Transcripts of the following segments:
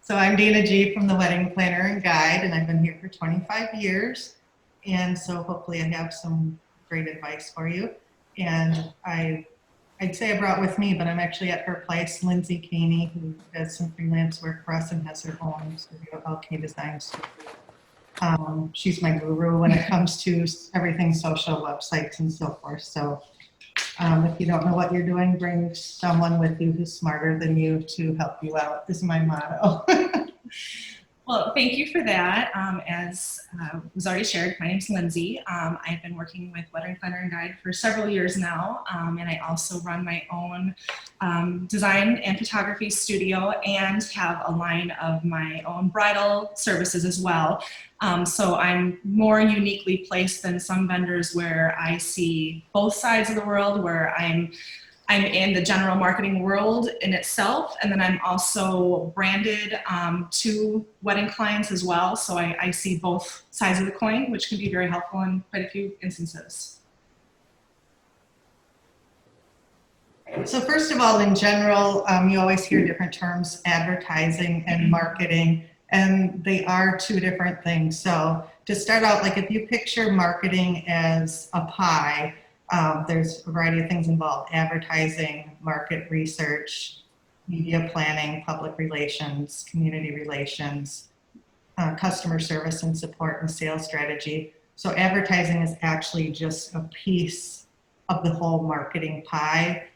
So I'm Dana G from the Wedding Planner and Guide, and I've been here for 25 years. And so hopefully I have some great advice for you. And I'd say I brought with me, but I'm actually at her place, Lindsay Caney, who does some freelance work for us and has her own studio, LK Design Studio. She's my guru when it comes to everything social, websites, and so forth. So if you don't know what you're doing, bring someone with you who's smarter than you to help you out, is my motto. Well, thank you for that. As was already shared, my name's Lindsay. I've been working with Wedding Planner and Guide for several years now, and I also run my own design and photography studio and have a line of my own bridal services as well. So I'm more uniquely placed than some vendors where I see both sides of the world, where I'm in the general marketing world in itself, and then I'm also branded to wedding clients as well. So I see both sides of the coin, which can be very helpful in quite a few instances. So first of all, in general, you always hear different terms, advertising and marketing, and they are two different things. So to start out, like if you picture marketing as a pie, there's a variety of things involved: advertising, market research, media planning, public relations, community relations, customer service and support, and sales strategy. So advertising is actually just a piece of the whole marketing pie.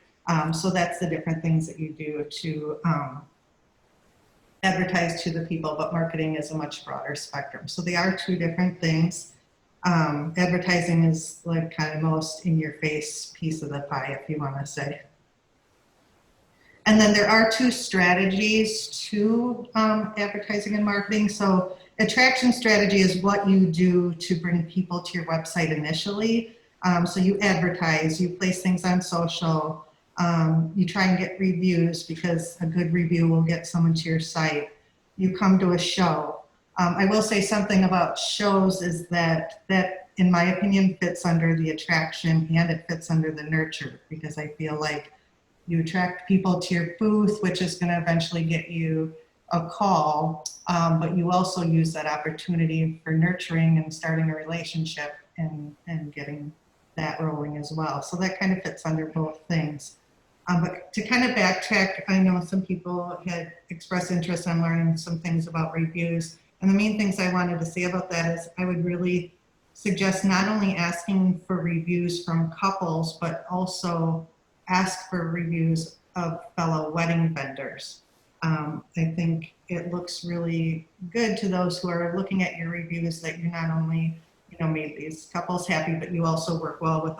So that's the different things that you do to advertise to the people, but marketing is a much broader spectrum. So they are two different things. Advertising is like kind of most in your face piece of the pie, if you want to say. And then there are two strategies to advertising and marketing. So attraction strategy is what you do to bring people to your website initially. So you advertise, you place things on social, you try and get reviews because a good review will get someone to your site. You come to a show. I will say something about shows is that in my opinion fits under the attraction and it fits under the nurture, because I feel like you attract people to your booth, which is going to eventually get you a call, but you also use that opportunity for nurturing and starting a relationship and getting that rolling as well. So that kind of fits under both things. But to kind of backtrack, I know some people had expressed interest in learning some things about reviews. And the main things I wanted to say about that is I would really suggest not only asking for reviews from couples, but also ask for reviews of fellow wedding vendors. I think it looks really good to those who are looking at your reviews that you not only made these couples happy, but you also work well with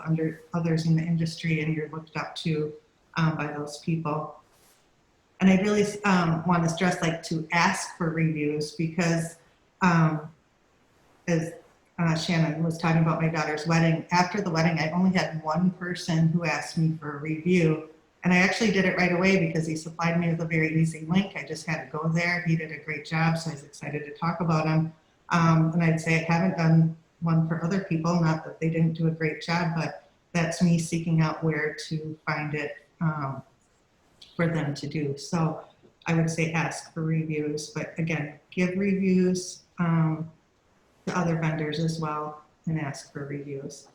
others in the industry and you're looked up to by those people. And I really want to stress to ask for reviews, because as Shannon was talking about my daughter's wedding, after the wedding, I only had one person who asked me for a review. And I actually did it right away because he supplied me with a very easy link. I just had to go there. He did a great job, so I was excited to talk about him. And I'd say I haven't done one for other people, not that they didn't do a great job, but that's me seeking out where to find it for them to do. So I would say ask for reviews, but again, give reviews to other vendors as well and ask for reviews.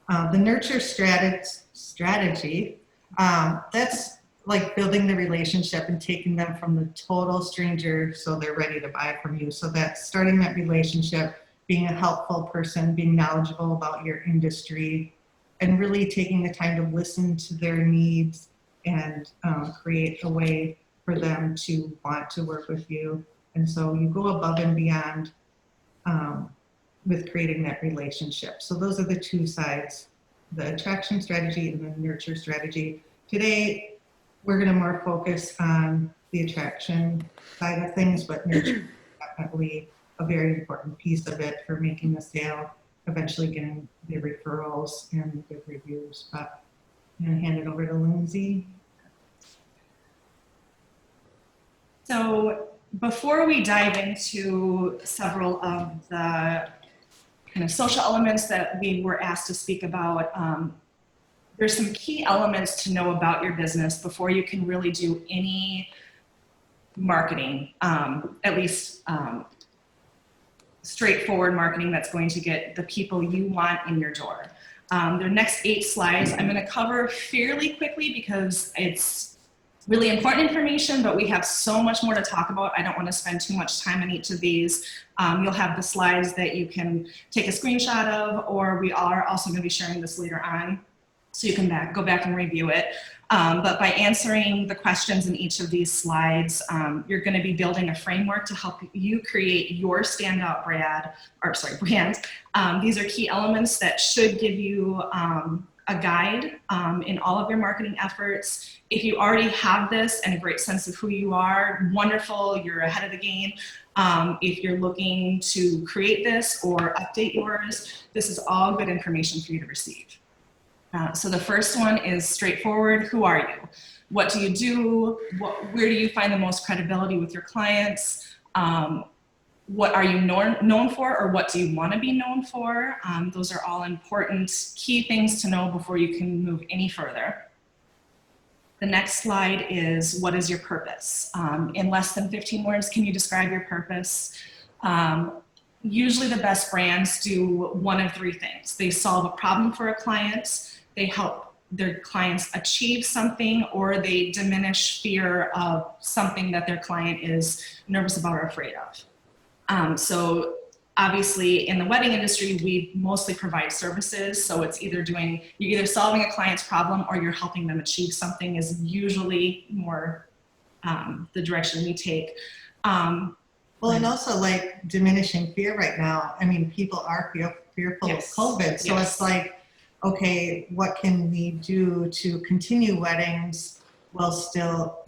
The nurture strategy, that's like building the relationship and taking them from the total stranger so they're ready to buy from you. So that's starting that relationship, being a helpful person, being knowledgeable about your industry, and really taking the time to listen to their needs and create a way for them to want to work with you. And so you go above and beyond with creating that relationship. So those are the two sides, the attraction strategy and the nurture strategy. Today, we're going to more focus on the attraction side of things, but nurture is definitely a very important piece of it for making the sale, eventually getting the referrals and the reviews. But I'm going to hand it over to Lindsay. So before we dive into several of the kind of social elements that we were asked to speak about, there's some key elements to know about your business before you can really do any marketing, at least straightforward marketing that's going to get the people you want in your door. The next 8 slides I'm going to cover fairly quickly because it's really important information, but we have so much more to talk about. I don't want to spend too much time on each of these. You'll have the slides that you can take a screenshot of, or we are also going to be sharing this later on, so you can go back and review it. But by answering the questions in each of these slides, you're going to be building a framework to help you create your standout brand. These are key elements that should give you a guide in all of your marketing efforts. If you already have this and a great sense of who you are, wonderful, you're ahead of the game. If you're looking to create this or update yours, this is all good information for you to receive. So the first one is straightforward. Who are you? What do you do? Where do you find the most credibility with your clients? What are you known for, or what do you want to be known for? Those are all important key things to know before you can move any further. The next slide is, what is your purpose? In less than 15 words, can you describe your purpose? Usually the best brands do one of 3 things. They solve a problem for a client, they help their clients achieve something, or they diminish fear of something that their client is nervous about or afraid of. So obviously in the wedding industry, we mostly provide services. So it's you're either solving a client's problem or you're helping them achieve something is usually more the direction we take. Well, and also like diminishing fear right now. I mean, people are fearful of COVID. So it's like, okay, what can we do to continue weddings while still,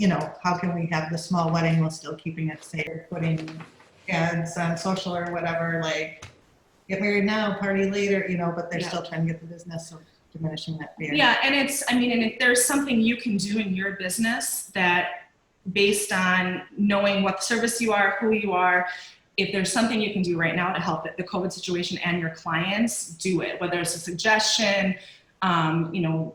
how can we have the small wedding while still keeping it safe? Putting ads on social or whatever, like get married now, party later, but they're still trying to get the business, so diminishing that fear. Yeah, and if there's something you can do in your business that based on knowing what service you are, who you are, if there's something you can do right now to help the COVID situation and your clients, do it. Whether it's a suggestion,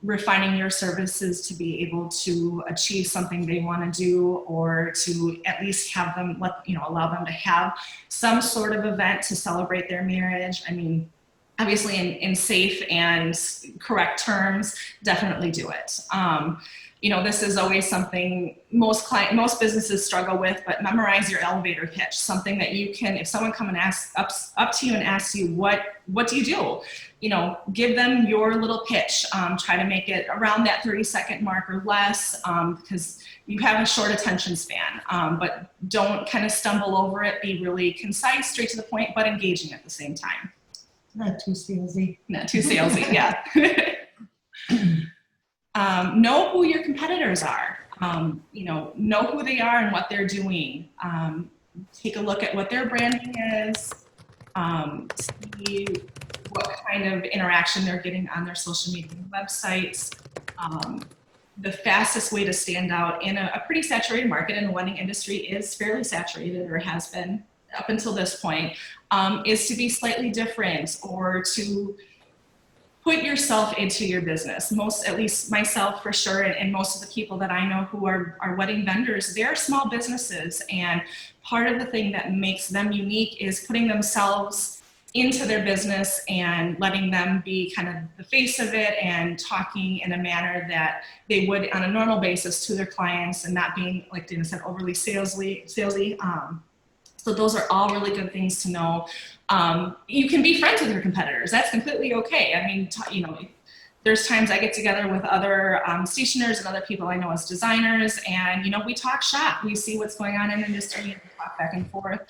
refining your services to be able to achieve something they want to do, or to at least have them allow them to have some sort of event to celebrate their marriage. I mean, obviously in safe and correct terms, definitely do it. This is always something most businesses struggle with, but memorize your elevator pitch, something that you can, if someone comes and asks up to you and asks you, what do you do? Give them your little pitch. Try to make it around that 30-second mark or less, because you have a short attention span, but don't kind of stumble over it. Be really concise, straight to the point, but engaging at the same time. Not too salesy. Not too salesy, yeah. Know who your competitors are. Know who they are and what they're doing. Take a look at what their branding is. See what kind of interaction they're getting on their social media websites. The fastest way to stand out in a pretty saturated market, in the wedding industry is fairly saturated, or has been up until this point, is to be slightly different, or to put yourself into your business. At least myself for sure, and most of the people that I know who are wedding vendors, they're small businesses, and part of the thing that makes them unique is putting themselves into their business and letting them be kind of the face of it, and talking in a manner that they would on a normal basis to their clients, and not being, like Dana said, overly salesy. So those are all really good things to know. You can be friends with your competitors. That's completely okay. I mean, there's times I get together with other stationers and other people I know as designers, and we talk shop. We see what's going on in the industry, and we talk back and forth.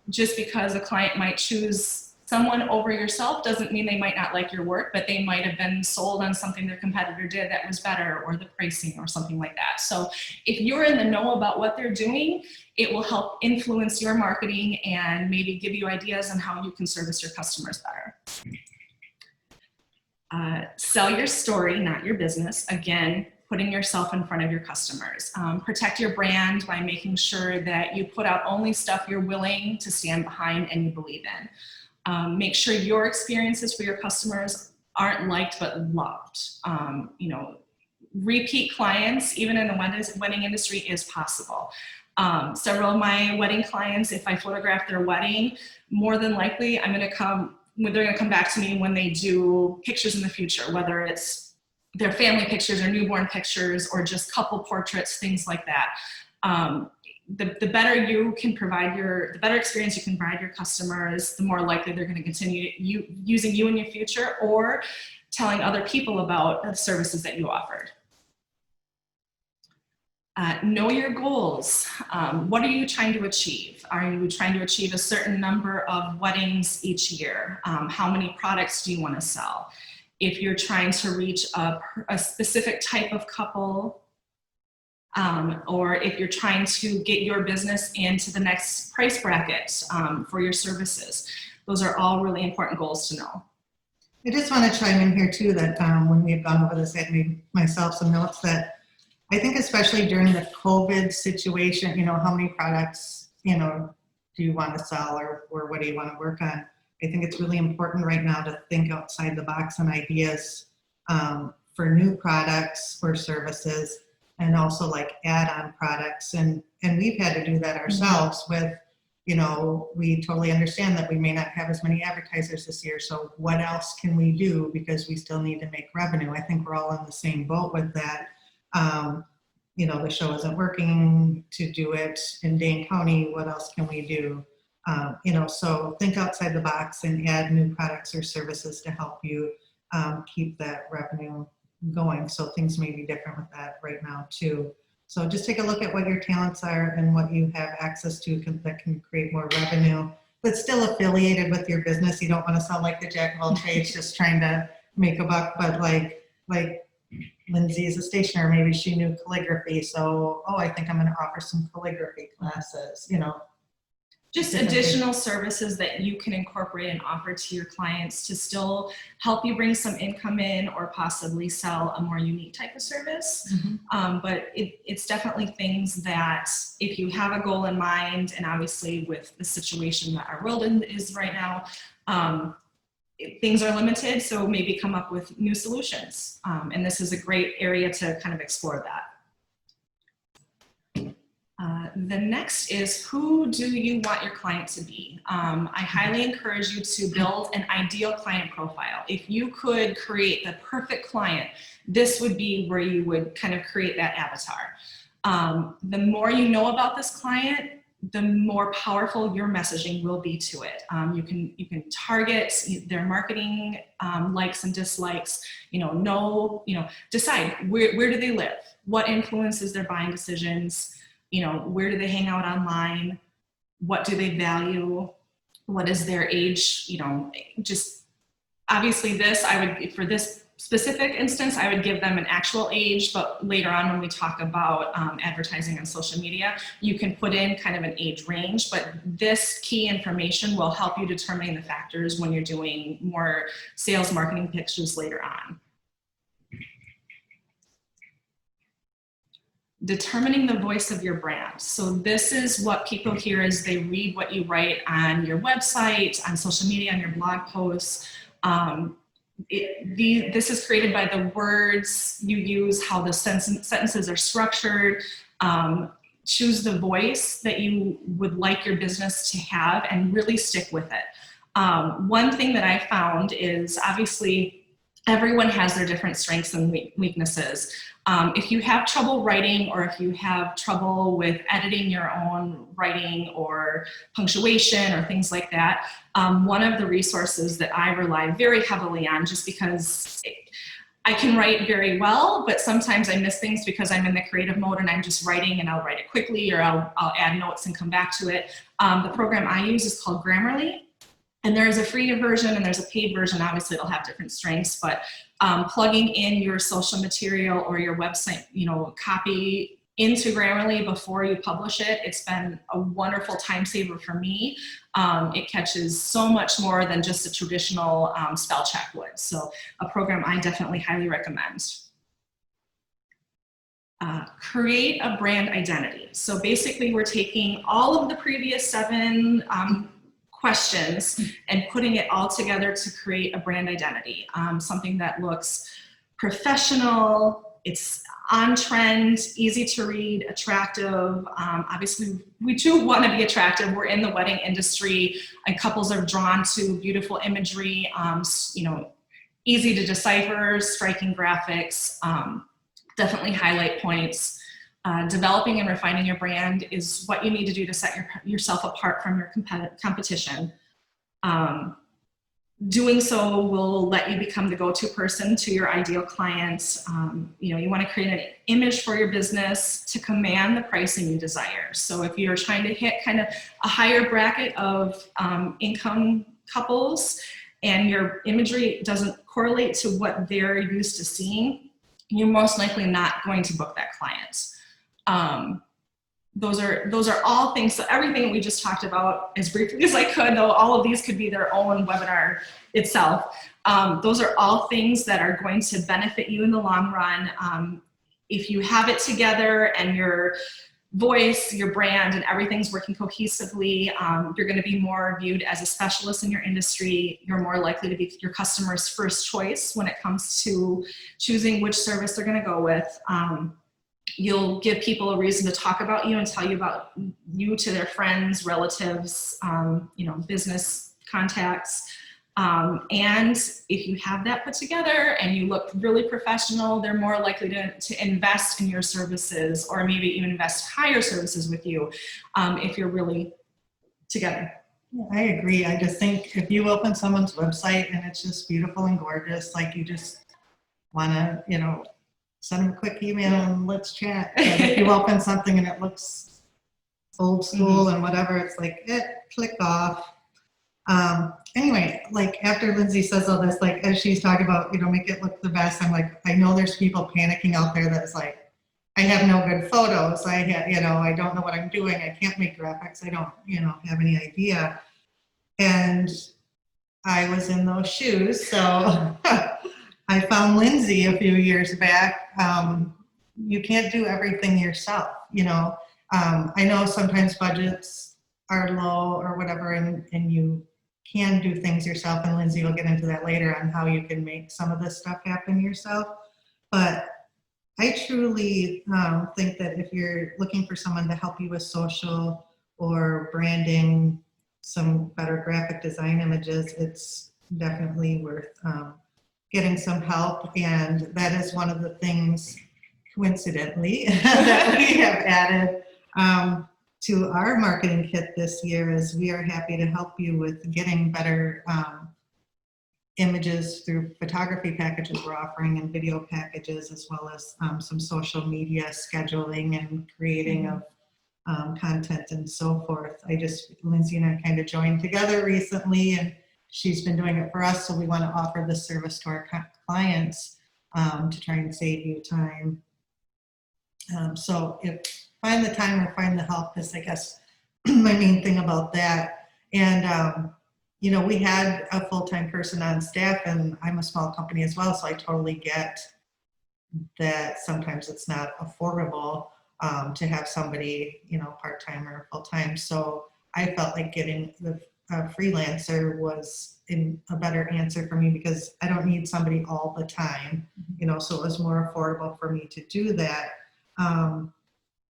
Just because a client might choose someone over yourself doesn't mean they might not like your work, but they might have been sold on something their competitor did that was better, or the pricing or something like that. So if you're in the know about what they're doing, it will help influence your marketing and maybe give you ideas on how you can service your customers better. Sell your story, not your business. Again, putting yourself in front of your customers. Protect your brand by making sure that you put out only stuff you're willing to stand behind and you believe in. Make sure your experiences for your customers aren't liked but loved. repeat clients, even in the wedding industry, is possible. Several of my wedding clients, if I photograph their wedding, more than likely they're going to come back to me when they do pictures in the future, whether it's their family pictures or newborn pictures or just couple portraits, things like that. The better you can provide the better experience you can provide your customers, the more likely they're going to continue using you in your future or telling other people about the services that you offered. Know your goals. What are you trying to achieve? Are you trying to achieve a certain number of weddings each year? How many products do you want to sell? If you're trying to reach a specific type of couple, or if you're trying to get your business into the next price bracket for your services. Those are all really important goals to know. I just want to chime in here too that when we've gone over this, I made myself some notes that I think especially during the COVID situation, how many products, do you want to sell or what do you want to work on? I think it's really important right now to think outside the box on ideas for new products or services, and also like add-on products. And we've had to do that ourselves with, we totally understand that we may not have as many advertisers this year. So what else can we do? Because we still need to make revenue. I think we're all in the same boat with that. The show isn't working to do it in Dane County. What else can we do? So think outside the box and add new products or services to help you keep that revenue going. So things may be different with that right now too. So just take a look at what your talents are and what you have access to that can create more revenue, but still affiliated with your business. You don't want to sound like the jack of all trades, just trying to make a buck, but like Lindsay is a stationer, maybe she knew calligraphy. So, I think I'm going to offer some calligraphy classes, Just additional services that you can incorporate and offer to your clients to still help you bring some income in or possibly sell a more unique type of service. But it's definitely things that if you have a goal in mind, and obviously with the situation that our world is right now, things are limited, so maybe come up with new solutions. And this is a great area to kind of explore that. The next is, who do you want your client to be? I highly encourage you to build an ideal client profile. If you could create the perfect client, this would be where you would kind of create that avatar. The more you know about this client, the more powerful your messaging will be to it. You can target their marketing likes and dislikes. Decide where do they live, what influences their buying decisions. Where do they hang out online? What do they value? What is their age? Just obviously for this specific instance, I would give them an actual age, but later on when we talk about advertising on social media, you can put in kind of an age range, but this key information will help you determine the factors when you're doing more sales marketing pitches later on. Determining the voice of your brand. So this is what people hear as they read what you write on your website, on social media, on your blog posts. This is created by the words you use, how the sentences are structured. Choose the voice that you would like your business to have and really stick with it. One thing that I found is obviously everyone has their different strengths and weaknesses. If you have trouble writing, or if you have trouble with editing your own writing or punctuation or things like that, one of the resources that I rely very heavily on, just because I can write very well, but sometimes I miss things because I'm in the creative mode and I'm just writing, and I'll write it quickly, or I'll add notes and come back to it. The program I use is called Grammarly. And there's a free version and there's a paid version. Obviously, it'll have different strengths, but plugging in your social material or your website, copy into Grammarly before you publish it, it's been a wonderful time saver for me. It catches so much more than just a traditional spell check would. So a program I definitely highly recommend. Create a brand identity. So basically, we're taking all of the previous 7 questions and putting it all together to create a brand identity. Something that looks professional, it's on trend, easy to read, attractive. Obviously, we do want to be attractive. We're in the wedding industry, and couples are drawn to beautiful imagery, you know, easy to decipher, striking graphics, definitely highlight points. Developing and refining your brand is what you need to do to set yourself apart from your competition. Doing so will let you become the go-to person to your ideal clients. You know, you want to create an image for your business to command the pricing you desire. So if you're trying to hit kind of a higher bracket of income couples and your imagery doesn't correlate to what they're used to seeing, you're most likely not going to book that client. Those are all things. So everything we just talked about as briefly as I could, though all of these could be their own webinar itself. Those are all things that are going to benefit you in the long run. If you have it together and your voice, your brand, and everything's working cohesively, you're going to be more viewed as a specialist in your industry. You're more likely to be your customer's first choice when it comes to choosing which service they're going to go with. You'll give people a reason to talk about you and tell you about you to their friends, relatives, you know, business contacts. And if you have that put together and you look really professional, they're more likely to invest in your services, or maybe even invest higher services with you if you're really together. I agree. I just think if you open someone's website and it's just beautiful and gorgeous, like you just want to, you know, send them a quick email and let's chat. But if you open something and it looks old school and whatever, it's like, click off. Anyway, like after Lindsay says all this, like as she's talking about, you know, make it look the best, I'm like, I know there's people panicking out there that's like, I have no good photos. I have, you know, I don't know what I'm doing. I can't make graphics. I don't, you know, have any idea. And I was in those shoes. So I found Lindsay a few years back. You can't do everything yourself, you know. I know sometimes budgets are low or whatever, and you can do things yourself, and Lindsay will get into that later on how you can make some of this stuff happen yourself. But I truly think that if you're looking for someone to help you with social or branding, some better graphic design images, it's definitely worth getting some help. And that is one of the things, coincidentally, that we have added to our marketing kit this year. Is we are happy to help you with getting better images through photography packages we're offering, and video packages, as well as some social media scheduling and creating of content and so forth. Lindsay and I kind of joined together recently, and she's been doing it for us, so we want to offer this service to our clients to try and save you time. So if find the time or find the help is, I guess, my main thing about that. And you know, we had a full-time person on staff, and I'm a small company as well, so I totally get that sometimes it's not affordable to have somebody, you know, part-time or full-time. So I felt like getting the freelancer was a better answer for me, because I don't need somebody all the time, you know, so it was more affordable for me to do that.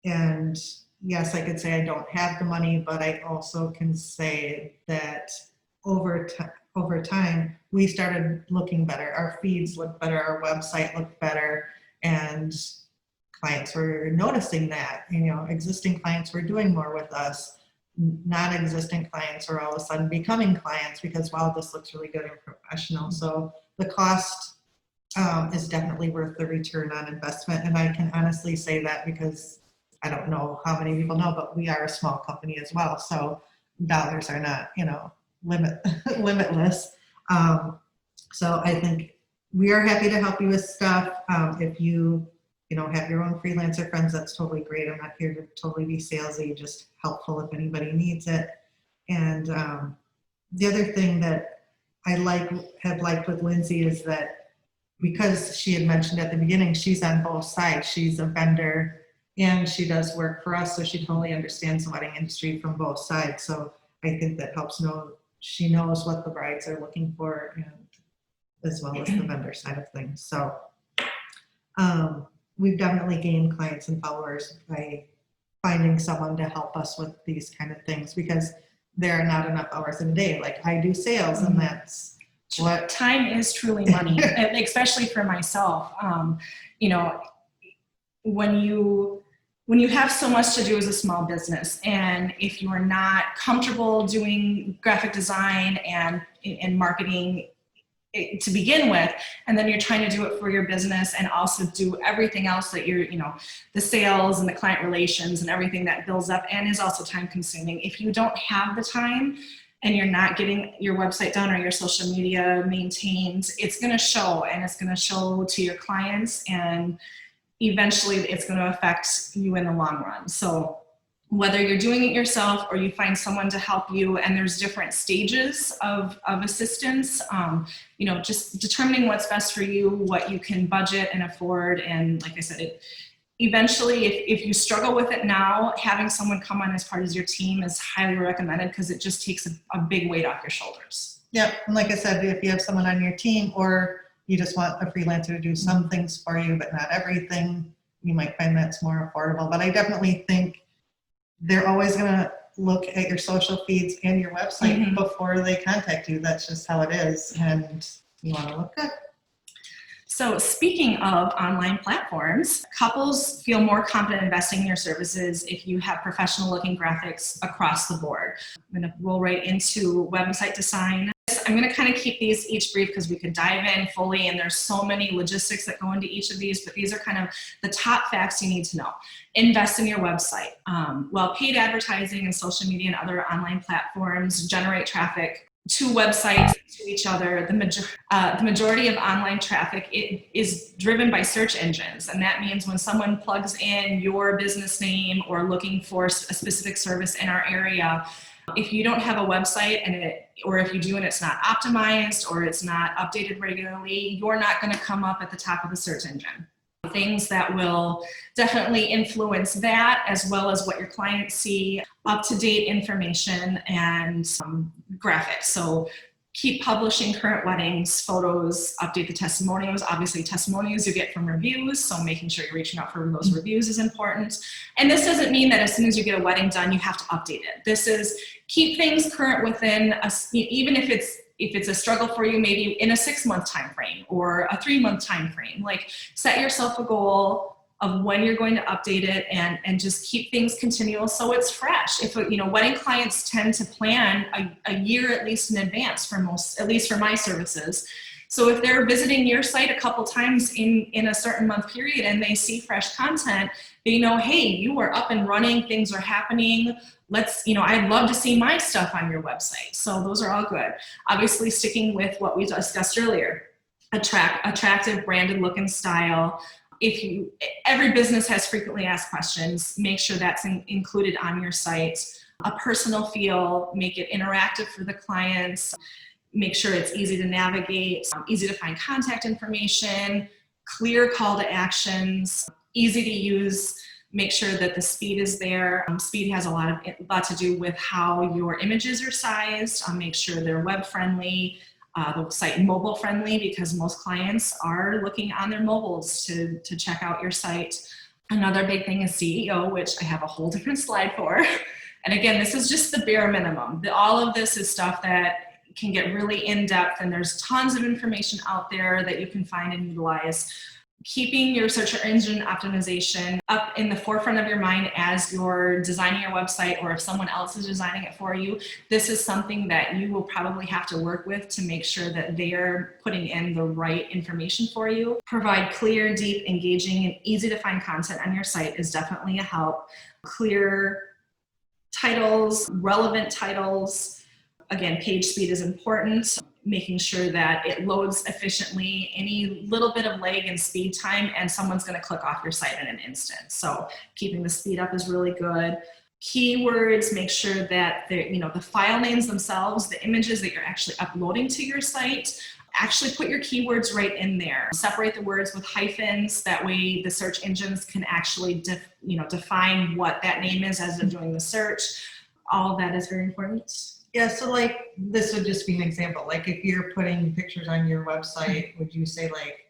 And yes, I could say I don't have the money, but I also can say that over time, we started looking better. Our feeds looked better, our website looked better, and clients were noticing that. You know, existing clients were doing more with us. Non-existing clients were all of a sudden becoming clients because, wow, this looks really good and professional. So the cost is definitely worth the return on investment. And I can honestly say that because I don't know how many people know, but we are a small company as well. So dollars are not, you know, limitless. So I think we are happy to help you with stuff. If you know, have your own freelancer friends, that's totally great. I'm not here to totally be salesy, just helpful if anybody needs it. And the other thing that I have liked with Lindsay is that, because she had mentioned at the beginning, she's on both sides. She's a vendor and she does work for us, so she totally understands the wedding industry from both sides. So I think that helps she knows what the brides are looking for, and as well as the vendor side of things. So we've definitely gained clients and followers by finding someone to help us with these kind of things, because there are not enough hours in a day. Like I do sales, and that's what time is truly money, especially for myself. You know, when you have so much to do as a small business, and if you are not comfortable doing graphic design and marketing to begin with, and then you're trying to do it for your business and also do everything else that you're, the sales and the client relations and everything that builds up and is also time consuming. If you don't have the time and you're not getting your website done or your social media maintained, it's going to show, and it's going to show to your clients, and eventually it's going to affect you in the long run. So whether you're doing it yourself or you find someone to help you, and there's different stages of assistance, just determining what's best for you, what you can budget and afford. And like I said, eventually, if you struggle with it now, having someone come on as part of your team is highly recommended, because it just takes a big weight off your shoulders. Yep. And like I said, if you have someone on your team, or you just want a freelancer to do some things for you, but not everything, you might find that's more affordable. But I definitely think they're always going to look at your social feeds and your website before they contact you. That's just how it is. And you want to look good. So speaking of online platforms, couples feel more confident investing in your services if you have professional looking graphics across the board. I'm going to roll right into website design. I'm going to kind of keep these each brief because we could dive in fully, and there's so many logistics that go into each of these, but these are kind of the top facts you need to know. Invest in your website. While paid advertising and social media and other online platforms generate traffic to websites, to each other, the majority of online traffic is driven by search engines. And that means when someone plugs in your business name or looking for a specific service in our area, if you don't have a website or if you do and it's not optimized or it's not updated regularly, you're not going to come up at the top of the search engine. Things that will definitely influence that, as well as what your clients see, up-to-date information and graphics. So keep publishing current weddings, photos, update the testimonials. Obviously, testimonials you get from reviews, so making sure you're reaching out for those reviews is important. And this doesn't mean that as soon as you get a wedding done, you have to update it. This is keep things current within, even if it's a struggle for you, maybe in a 6-month time frame or a 3-month time frame. Like, set yourself a goal of when you're going to update it, and just keep things continual so it's fresh. If wedding clients tend to plan a year at least in advance for most, at least for my services. So if they're visiting your site a couple times in a certain month period and they see fresh content, they know, hey, you are up and running, things are happening. I'd love to see my stuff on your website. So those are all good. Obviously, sticking with what we discussed earlier, attractive branded look and style. Every business has frequently asked questions, make sure that's included on your site. A personal feel, make it interactive for the clients, make sure it's easy to navigate, easy to find contact information, clear call to actions, easy to use, make sure that the speed is there. Speed has a lot to do with how your images are sized, make sure they're web friendly, the site mobile friendly, because most clients are looking on their mobiles to check out your site. Another big thing is SEO, which I have a whole different slide for. And again, this is just the bare minimum. All of this is stuff that can get really in depth, and there's tons of information out there that you can find and utilize. Keeping your search engine optimization up in the forefront of your mind as you're designing your website, or if someone else is designing it for you, this is something that you will probably have to work with to make sure that they're putting in the right information for you. Provide clear, deep, engaging, and easy to find content on your site is definitely a help. Clear titles, relevant titles. Again, page speed is important. Making sure that it loads efficiently. Any little bit of lag in speed time and someone's going to click off your site in an instant. So keeping the speed up is really good. Keywords, make sure that the file names themselves, the images that you're actually uploading to your site, actually put your keywords right in there. Separate the words with hyphens. That way the search engines can actually define what that name is as they're doing the search. All of that is very important. Yeah, so like this would just be an example. Like if you're putting pictures on your website, would you say like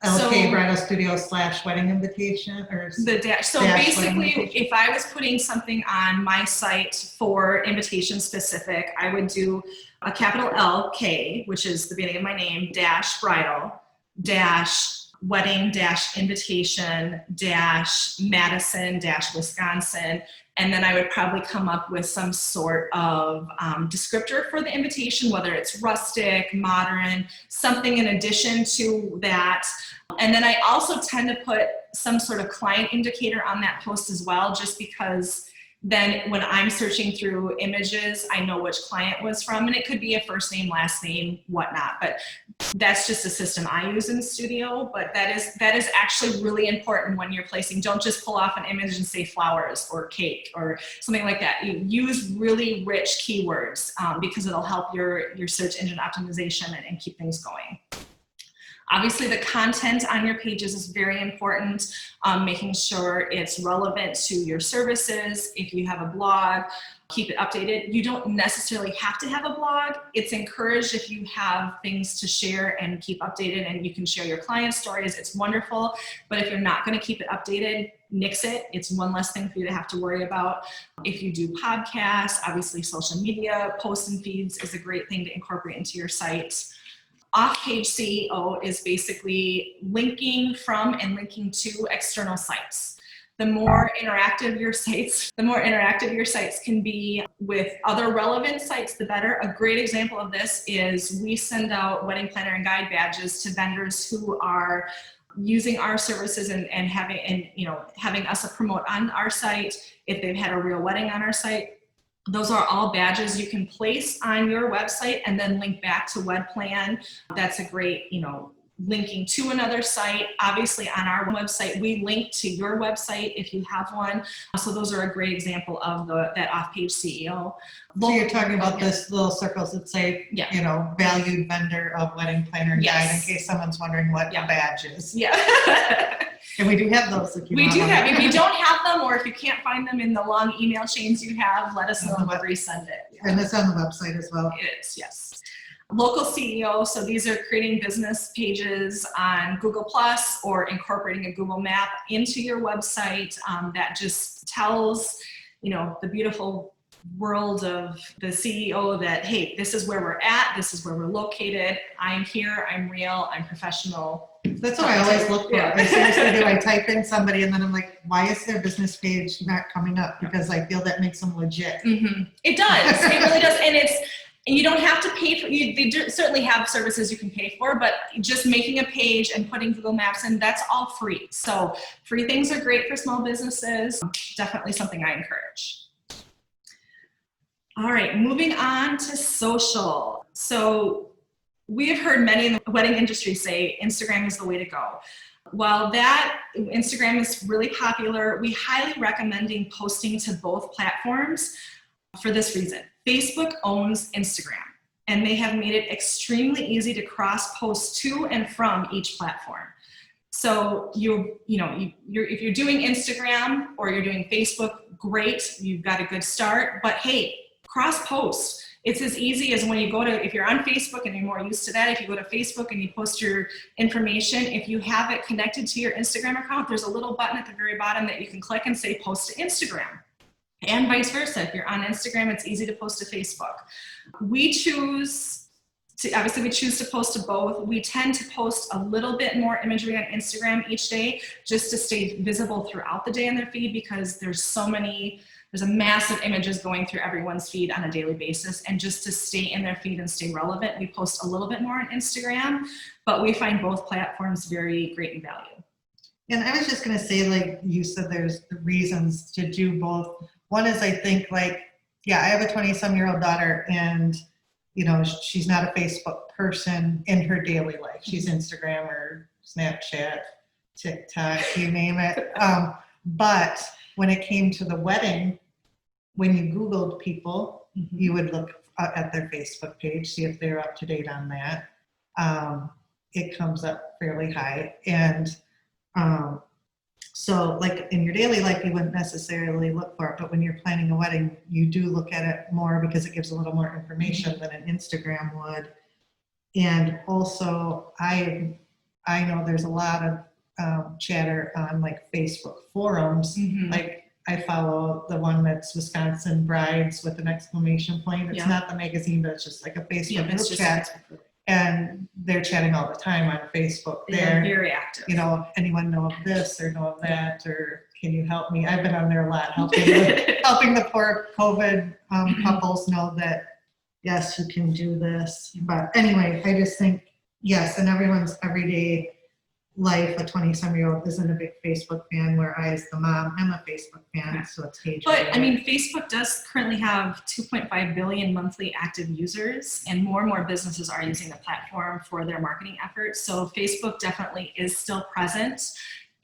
LK Bridal Studio / wedding invitation or the dash. So dash basically, invitation. if I was putting something on my site for invitation specific, I would do a capital LK, which is the beginning of my name, dash bridal, dash wedding, dash invitation, dash Madison, dash Wisconsin. And then I would probably come up with some sort of descriptor for the invitation, whether it's rustic, modern, something in addition to that. And then I also tend to put some sort of client indicator on that post as well, just because then when I'm searching through images, I know which client was from, and it could be a first name, last name, whatnot. But that's just a system I use in Studio. But that is actually really important when you're placing. Don't just pull off an image and say flowers or cake or something like that. You use really rich keywords because it'll help your search engine optimization and keep things going. Obviously, the content on your pages is very important, making sure it's relevant to your services. If you have a blog, keep it updated. You don't necessarily have to have a blog. It's encouraged if you have things to share and keep updated, and you can share your client stories. It's wonderful. But if you're not going to keep it updated, nix it. It's one less thing for you to have to worry about. If you do podcasts, obviously social media, posts and feeds is a great thing to incorporate into your site. Off-page CEO is basically linking from and linking to external sites. The more interactive your sites can be with other relevant sites, the better. A great example of this is we send out wedding planner and guide badges to vendors who are using our services and having us promote on our site if they've had a real wedding on our site. Those are all badges you can place on your website and then link back to WebPlan. That's a great, linking to another site. Obviously on our website, we link to your website if you have one. So those are a great example of that off-page CEO. So you're talking about this little circles that say, valued vendor of wedding planner and guide, in case someone's wondering what a badge is. Yeah. And we do have those if you want. We do have. them. If you don't have them, or if you can't find them in the long email chains you have, let us know and we'll resend it. Yeah. And it's on the website as well. It is, yes. Local CEO, so these are creating business pages on Google Plus or incorporating a Google map into your website that just tells, the beautiful world of the CEO that, hey, this is where we're at, this is where we're located, I'm here, I'm real, I'm professional. That's what I always look for. I seriously do. I type in somebody and then I'm like, why is their business page not coming up? Because I feel that makes them legit. Mm-hmm. It does. It really does. And you don't have to pay for, they certainly have services you can pay for, but just making a page and putting Google Maps in, that's all free. So free things are great for small businesses. Definitely something I encourage. All right, moving on to social. So we have heard many in the wedding industry say Instagram is the way to go. While Instagram is really popular, we highly recommend posting to both platforms for this reason. Facebook owns Instagram, and they have made it extremely easy to cross-post to and from each platform. So if you're doing Instagram or you're doing Facebook, great, you've got a good start. But hey, cross-post. It's as easy as when you if you're on Facebook and you're more used to that, if you go to Facebook and you post your information, if you have it connected to your Instagram account, there's a little button at the very bottom that you can click and say post to Instagram. And vice versa. If you're on Instagram, it's easy to post to Facebook. We choose to post to both. We tend to post a little bit more imagery on Instagram each day just to stay visible throughout the day in their feed, because there's a massive images going through everyone's feed on a daily basis. And just to stay in their feed and stay relevant, we post a little bit more on Instagram, but we find both platforms very great in value. And I was just going to say, like you said, there's reasons to do both. One is, I think, I have a 20-some-year-old daughter, and, she's not a Facebook person in her daily life. She's Instagram or Snapchat, TikTok, you name it. But when it came to the wedding, when you Googled people, you would look at their Facebook page, see if they're up to date on that. It comes up fairly high. And so like in your daily life, you wouldn't necessarily look for it, but when you're planning a wedding, you do look at it more because it gives a little more information than an Instagram would. And also, I I know there's a lot of chatter on like Facebook forums. Like I follow the one that's Wisconsin Brides with an exclamation point. It's not the magazine, but it's just like a Facebook group chat. And they're chatting all the time on Facebook. They're very active. You know, anyone know of this or know of that, or can you help me? I've been on there a lot, helping the poor COVID couples know that, yes, you can do this. But anyway, I just think, yes, in everyone's everyday life, a 20-some-year-old isn't a big Facebook fan, where I, as the mom, I'm a Facebook fan, so it's age. But I mean, Facebook does currently have 2.5 billion monthly active users, and more businesses are using the platform for their marketing efforts. So Facebook definitely is still present.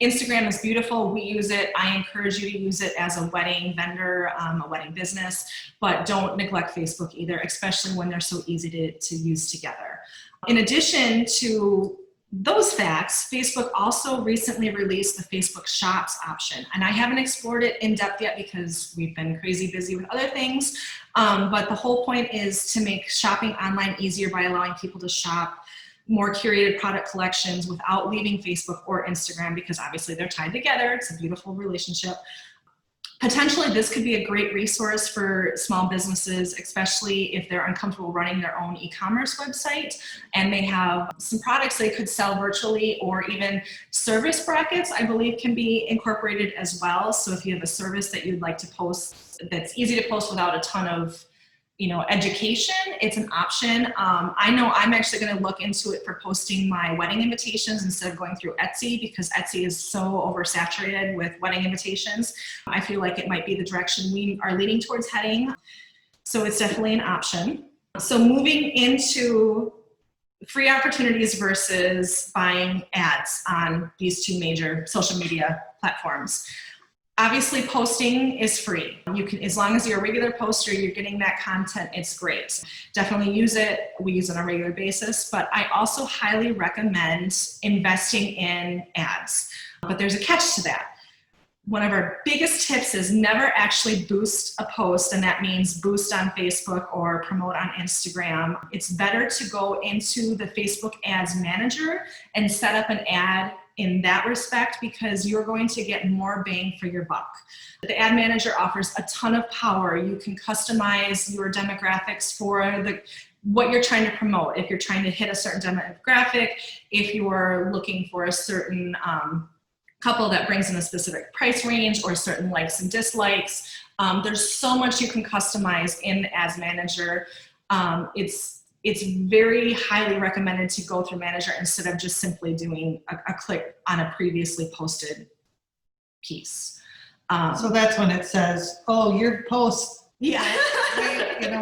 Instagram is beautiful. We use it. I encourage you to use it as a wedding vendor, a wedding business, but don't neglect Facebook either, especially when they're so easy to use together. In addition to those facts, Facebook also recently released the Facebook Shops option. And I haven't explored it in depth yet because we've been crazy busy with other things. But the whole point is to make shopping online easier by allowing people to shop more curated product collections without leaving Facebook or Instagram, because obviously they're tied together. It's a beautiful relationship. Potentially, this could be a great resource for small businesses, especially if they're uncomfortable running their own e-commerce website and they have some products they could sell virtually, or even service brackets, I believe, can be incorporated as well. So if you have a service that you'd like to post that's easy to post without a ton of education, it's an option. I know I'm actually going to look into it for posting my wedding invitations instead of going through Etsy, because Etsy is so oversaturated with wedding invitations. I feel like it might be the direction we are leading towards heading. So it's definitely an option. So moving into free opportunities versus buying ads on these two major social media platforms. Obviously, posting is free. You can, as long as you're a regular poster, you're getting that content, it's great. Definitely use it. We use it on a regular basis, but I also highly recommend investing in ads. But there's a catch to that. One of our biggest tips is never actually boost a post, and that means boost on Facebook or promote on Instagram. It's better to go into the Facebook Ads Manager and set up an ad in that respect, because you're going to get more bang for your buck. The Ad Manager offers a ton of power. You can customize your demographics for what you're trying to promote. If you're trying to hit a certain demographic, if you're looking for a certain couple that brings in a specific price range or certain likes and dislikes, there's so much you can customize in the Ads Manager. It's very highly recommended to go through Manager instead of just simply doing a click on a previously posted piece. So that's when it says, "Oh, your post, yeah,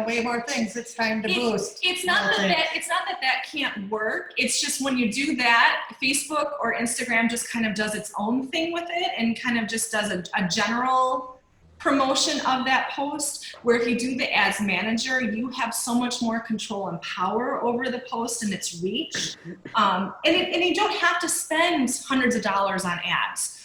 way more things. It's time to boost." It's not that can't work. It's just when you do that, Facebook or Instagram just kind of does its own thing with it and kind of just does a general promotion of that post, where if you do the Ads Manager, you have so much more control and power over the post and its reach. And you don't have to spend hundreds of dollars on ads.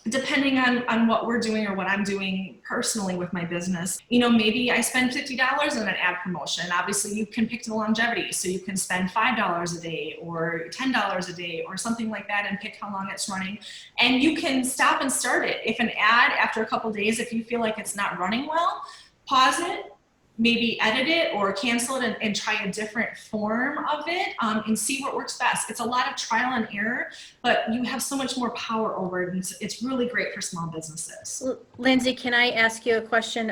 Depending on what we're doing or what I'm doing personally with my business, maybe I spend $50 on an ad promotion. Obviously, you can pick the longevity, so you can spend $5 a day or $10 a day or something like that and pick how long it's running. And you can stop and start it. If an ad, after a couple of days, if you feel like it's not running well, pause it, maybe edit it or cancel it and try a different form of it and see what works best. It's a lot of trial and error, but you have so much more power over it, and it's really great for small businesses. Lindsay, can I ask you a question?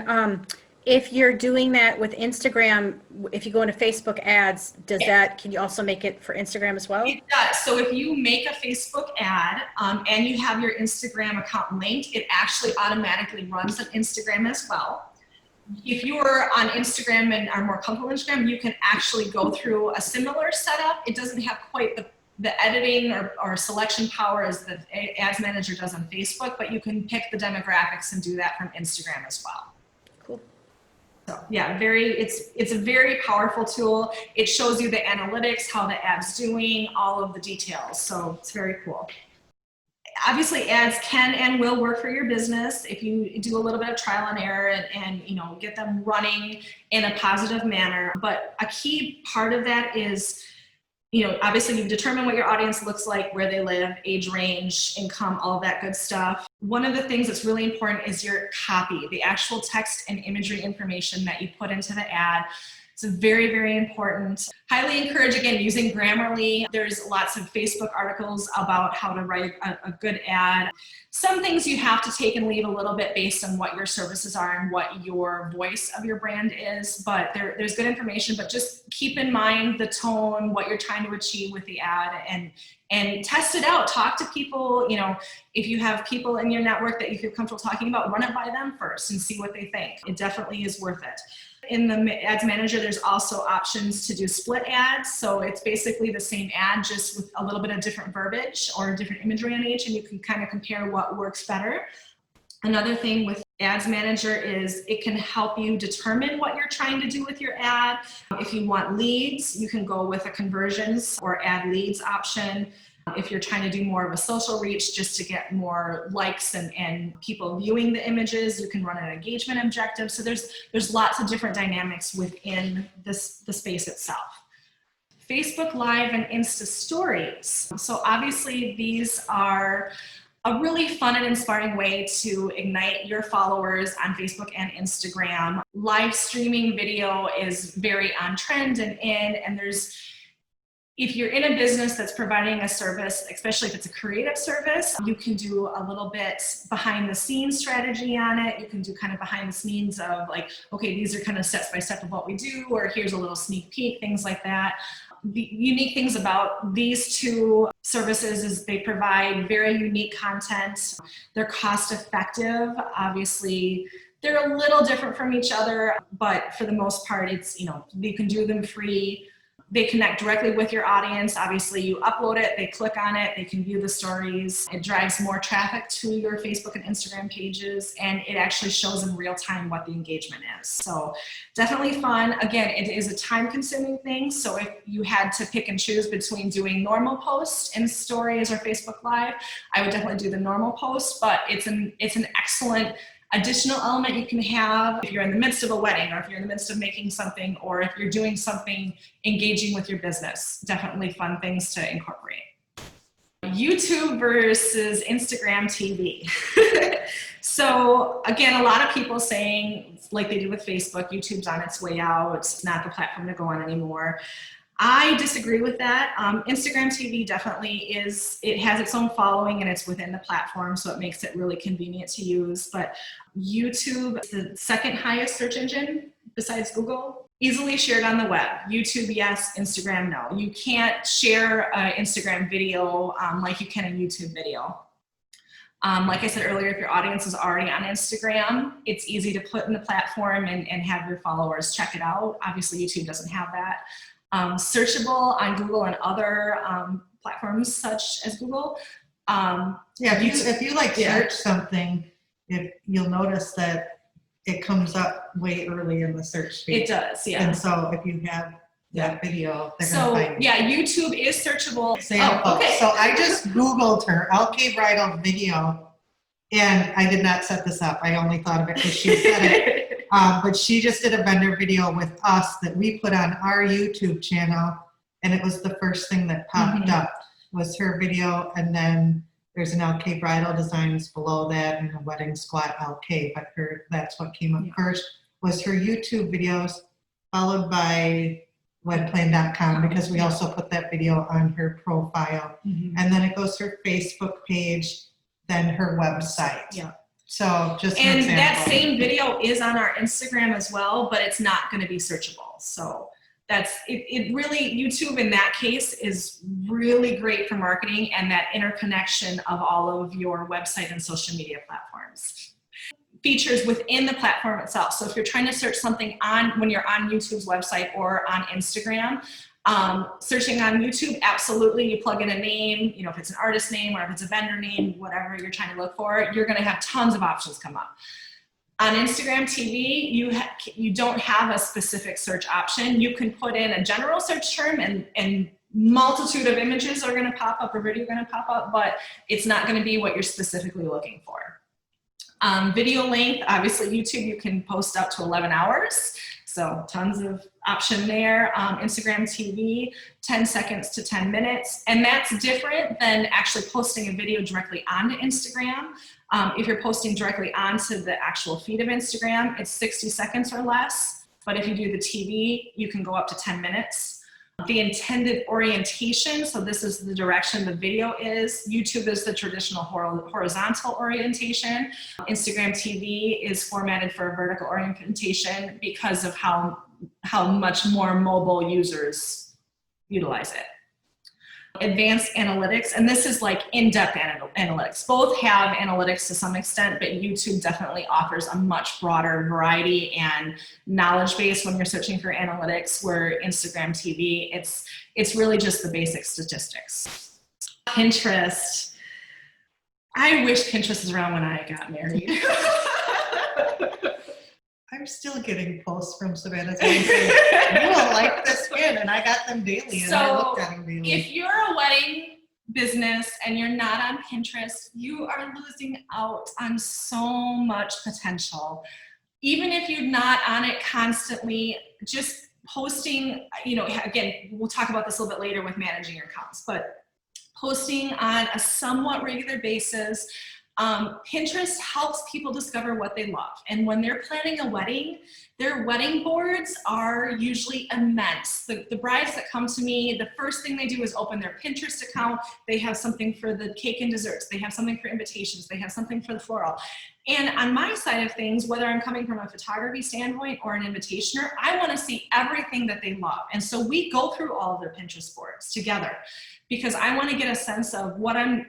If you're doing that with Instagram, if you go into Facebook ads, can you also make it for Instagram as well? It does. So if you make a Facebook ad and you have your Instagram account linked, it actually automatically runs on Instagram as well. If you are on Instagram and are more comfortable with Instagram, you can actually go through a similar setup. It doesn't have quite the editing or selection power as the Ads Manager does on Facebook, but you can pick the demographics and do that from Instagram as well. Cool. So yeah, it's a very powerful tool. It shows you the analytics, how the ad's doing, all of the details. So it's very cool. Obviously, ads can and will work for your business if you do a little bit of trial and error and get them running in a positive manner. But a key part of that is you know, obviously you've determined what your audience looks like, where they live, age range, income, all of that good stuff. One of the things that's really important is your copy, the actual text and imagery information that you put into the ad. It's very, very important. Highly encourage, again, using Grammarly. There's lots of Facebook articles about how to write a good ad. Some things you have to take and leave a little bit based on what your services are and what your voice of your brand is, but there's good information, but just keep in mind the tone, what you're trying to achieve with the ad, and test it out. Talk to people. You know, if you have people in your network that you feel comfortable talking about, run it by them first and see what they think. It definitely is worth it. In the Ads Manager, there's also options to do split ads. So it's basically the same ad, just with a little bit of different verbiage or different imagery on each, and you can kind of compare what works better. Another thing with Ads Manager is it can help you determine what you're trying to do with your ad. If you want leads, you can go with a conversions or ad leads option. If you're trying to do more of a social reach just to get more likes and people viewing the images, you can run an engagement objective. So there's lots of different dynamics within the space itself. Facebook Live and Insta Stories. So obviously these are a really fun and inspiring way to ignite your followers on Facebook and Instagram. Live streaming video is very on trend and in, and if you're in a business that's providing a service, especially if it's a creative service, you can do a little bit behind the scenes strategy on it. You can do kind of behind the scenes of like, okay, these are kind of steps by step of what we do, or here's a little sneak peek, things like that. The unique things about these two services is they provide very unique content. They're cost effective. Obviously, they're a little different from each other, but for the most part, it's, you know, you can do them free. They connect directly with your audience. Obviously, you upload it, they click on it, they can view the stories. It drives more traffic to your Facebook and Instagram pages, and it actually shows in real time what the engagement is. So definitely fun. Again, it is a time-consuming thing, so if you had to pick and choose between doing normal posts and stories or Facebook Live, I would definitely do the normal post, but it's an excellent additional element you can have if you're in the midst of a wedding, or if you're in the midst of making something, or if you're doing something engaging with your business. Definitely fun things to incorporate. YouTube versus Instagram TV. So again, a lot of people saying, like they do with Facebook, YouTube's on its way out. It's not the platform to go on anymore. I disagree with that. Instagram TV definitely it has its own following and it's within the platform, so it makes it really convenient to use. But YouTube is the second highest search engine besides Google. Easily shared on the web. YouTube, yes. Instagram, no. You can't share an Instagram video like you can a YouTube video. Like I said earlier, if your audience is already on Instagram, it's easy to put in the platform and have your followers check it out. Obviously, YouTube doesn't have that. Searchable on Google and other platforms such as Google. If you like search something, you'll notice that it comes up way early in the search page. It does, yeah. And so if you have that video, they're gonna find it. Yeah, YouTube is searchable. Example. Okay. So I just Googled her LK Bridal video, and I did not set this up. I only thought of it because she said it. But she just did a vendor video with us that we put on our YouTube channel, and it was the first thing that popped up was her video, and then there's an LK Bridal Designs below that and a Wedding Squad LK, but that's what came up first was her YouTube videos, followed by wedplan.com, because we also put that video on her profile, and then it goes to her Facebook page, then her website. Yeah. So just an and example. that same video is on our Instagram as well, but it's not going to be searchable. So that's it really, YouTube in that case is really great for marketing and that interconnection of all of your website and social media platforms. Features within the platform itself. So if you're trying to search something when you're on YouTube's website or on Instagram, searching on YouTube, absolutely, you plug in a name, you know, if it's an artist name or if it's a vendor name, whatever you're trying to look for, you're going to have tons of options come up. On Instagram TV, you don't have a specific search option. You can put in a general search term and multitude of images are going to pop up or video are going to pop up, but it's not going to be what you're specifically looking for. Video length, obviously YouTube, you can post up to 11 hours. So tons of option there. Instagram TV, 10 seconds to 10 minutes. And that's different than actually posting a video directly onto Instagram. If you're posting directly onto the actual feed of Instagram, it's 60 seconds or less. But if you do the TV, you can go up to 10 minutes. The intended orientation, so this is the direction the video is. YouTube is the traditional horizontal orientation. Instagram TV is formatted for a vertical orientation because of how much more mobile users utilize it. Advanced analytics, and this is like in-depth analytics. Both have analytics to some extent, but YouTube definitely offers a much broader variety and knowledge base when you're searching for analytics, where Instagram TV, it's really just the basic statistics. Pinterest. I wish Pinterest was around when I got married. I'm still getting posts from Savannah saying, you will like this win, and I got them daily, and I looked at them daily. If you're a wedding business and you're not on Pinterest, you are losing out on so much potential. Even if you're not on it constantly, just posting, you know, again, we'll talk about this a little bit later with managing your accounts, but posting on a somewhat regular basis. Pinterest helps people discover what they love. And when they're planning a wedding, their wedding boards are usually immense. The brides that come to me, the first thing they do is open their Pinterest account. They have something for the cake and desserts. They have something for invitations. They have something for the floral. And on my side of things, whether I'm coming from a photography standpoint or an invitationer, I want to see everything that they love. And so we go through all of their Pinterest boards together, because I want to get a sense of what I'm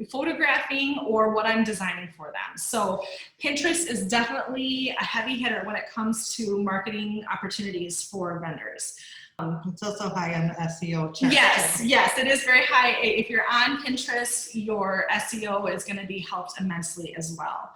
photographing or what I'm designing for them. So Pinterest is definitely a heavy hitter when it comes to marketing opportunities for vendors. It's also high on the SEO chart. Yes, it is very high. If you're on Pinterest, your SEO is going to be helped immensely as well.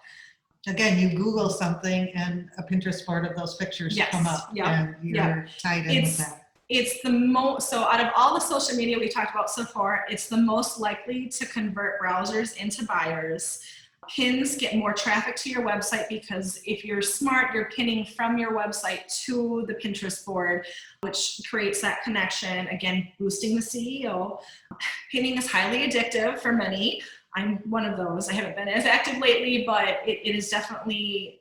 Again, you Google something and a Pinterest board of those pictures come up, and you're tied in with that. It's the most, so out of all the social media we talked about so far, it's the most likely to convert browsers into buyers. Pins get more traffic to your website because if you're smart, you're pinning from your website to the Pinterest board, which creates that connection, again, boosting the CEO. Pinning is highly addictive for many. I'm one of those. I haven't been as active lately, but it is definitely,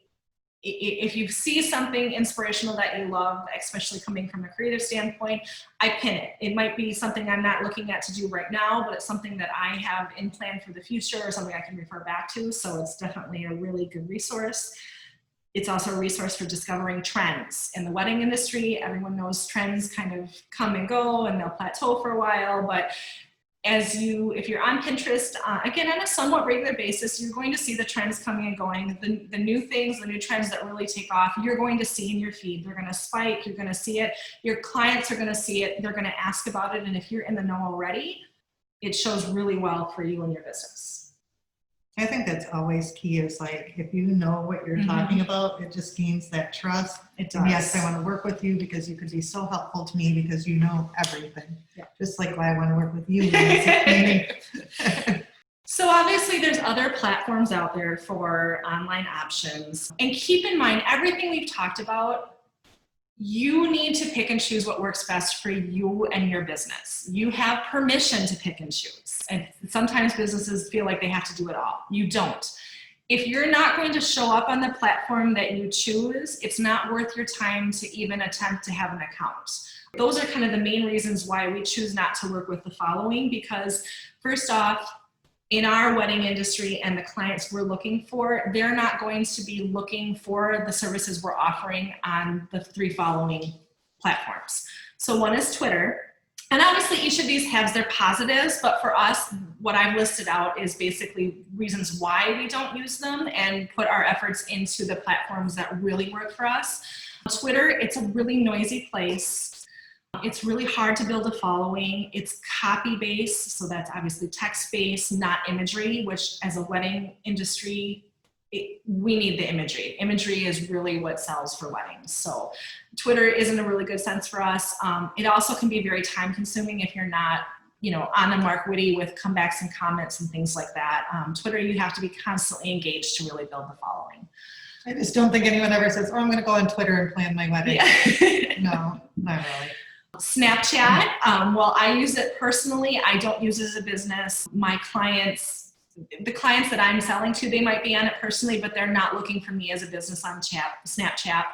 if you see something inspirational that you love, especially coming from a creative standpoint, I pin it. It might be something I'm not looking at to do right now, but it's something that I have in plan for the future, or something I can refer back to. So it's definitely a really good resource. It's also a resource for discovering trends. In the wedding industry, everyone knows trends kind of come and go and they'll plateau for a while, but if you're on Pinterest, again, on a somewhat regular basis, you're going to see the trends coming and going. The new things, the new trends that really take off, you're going to see in your feed. They're going to spike. You're going to see it. Your clients are going to see it. They're going to ask about it. And if you're in the know already, it shows really well for you and your business. I think that's always key, is like, if you know what you're talking about, it just gains that trust. It does. And yes, I want to work with you because you could be so helpful to me because you know everything. Yeah. Just like why I want to work with you. Nancy. So obviously there's other platforms out there for online options. And keep in mind, everything we've talked about, you need to pick and choose what works best for you and your business. You have permission to pick and choose. And sometimes businesses feel like they have to do it all. You don't. If you're not going to show up on the platform that you choose, it's not worth your time to even attempt to have an account. Those are kind of the main reasons why we choose not to work with the following, because first off, in our wedding industry and the clients we're looking for, they're not going to be looking for the services we're offering on the three following platforms. So one is Twitter. And obviously each of these has their positives, but for us, what I've listed out is basically reasons why we don't use them and put our efforts into the platforms that really work for us. Twitter, it's a really noisy place. It's really hard to build a following. It's copy-based, so that's obviously text-based, not imagery, which as a wedding industry, we need the imagery. Imagery is really what sells for weddings. So Twitter isn't a really good sense for us. It also can be very time consuming if you're not on the mark witty with comebacks and comments and things like that. Twitter, you have to be constantly engaged to really build the following. I just don't think anyone ever says, oh, I'm going to go on Twitter and plan my wedding. Yeah. No, not really. Snapchat, well, I use it personally. I don't use it as a business. My clients, the clients that I'm selling to, they might be on it personally, but they're not looking for me as a business on Snapchat.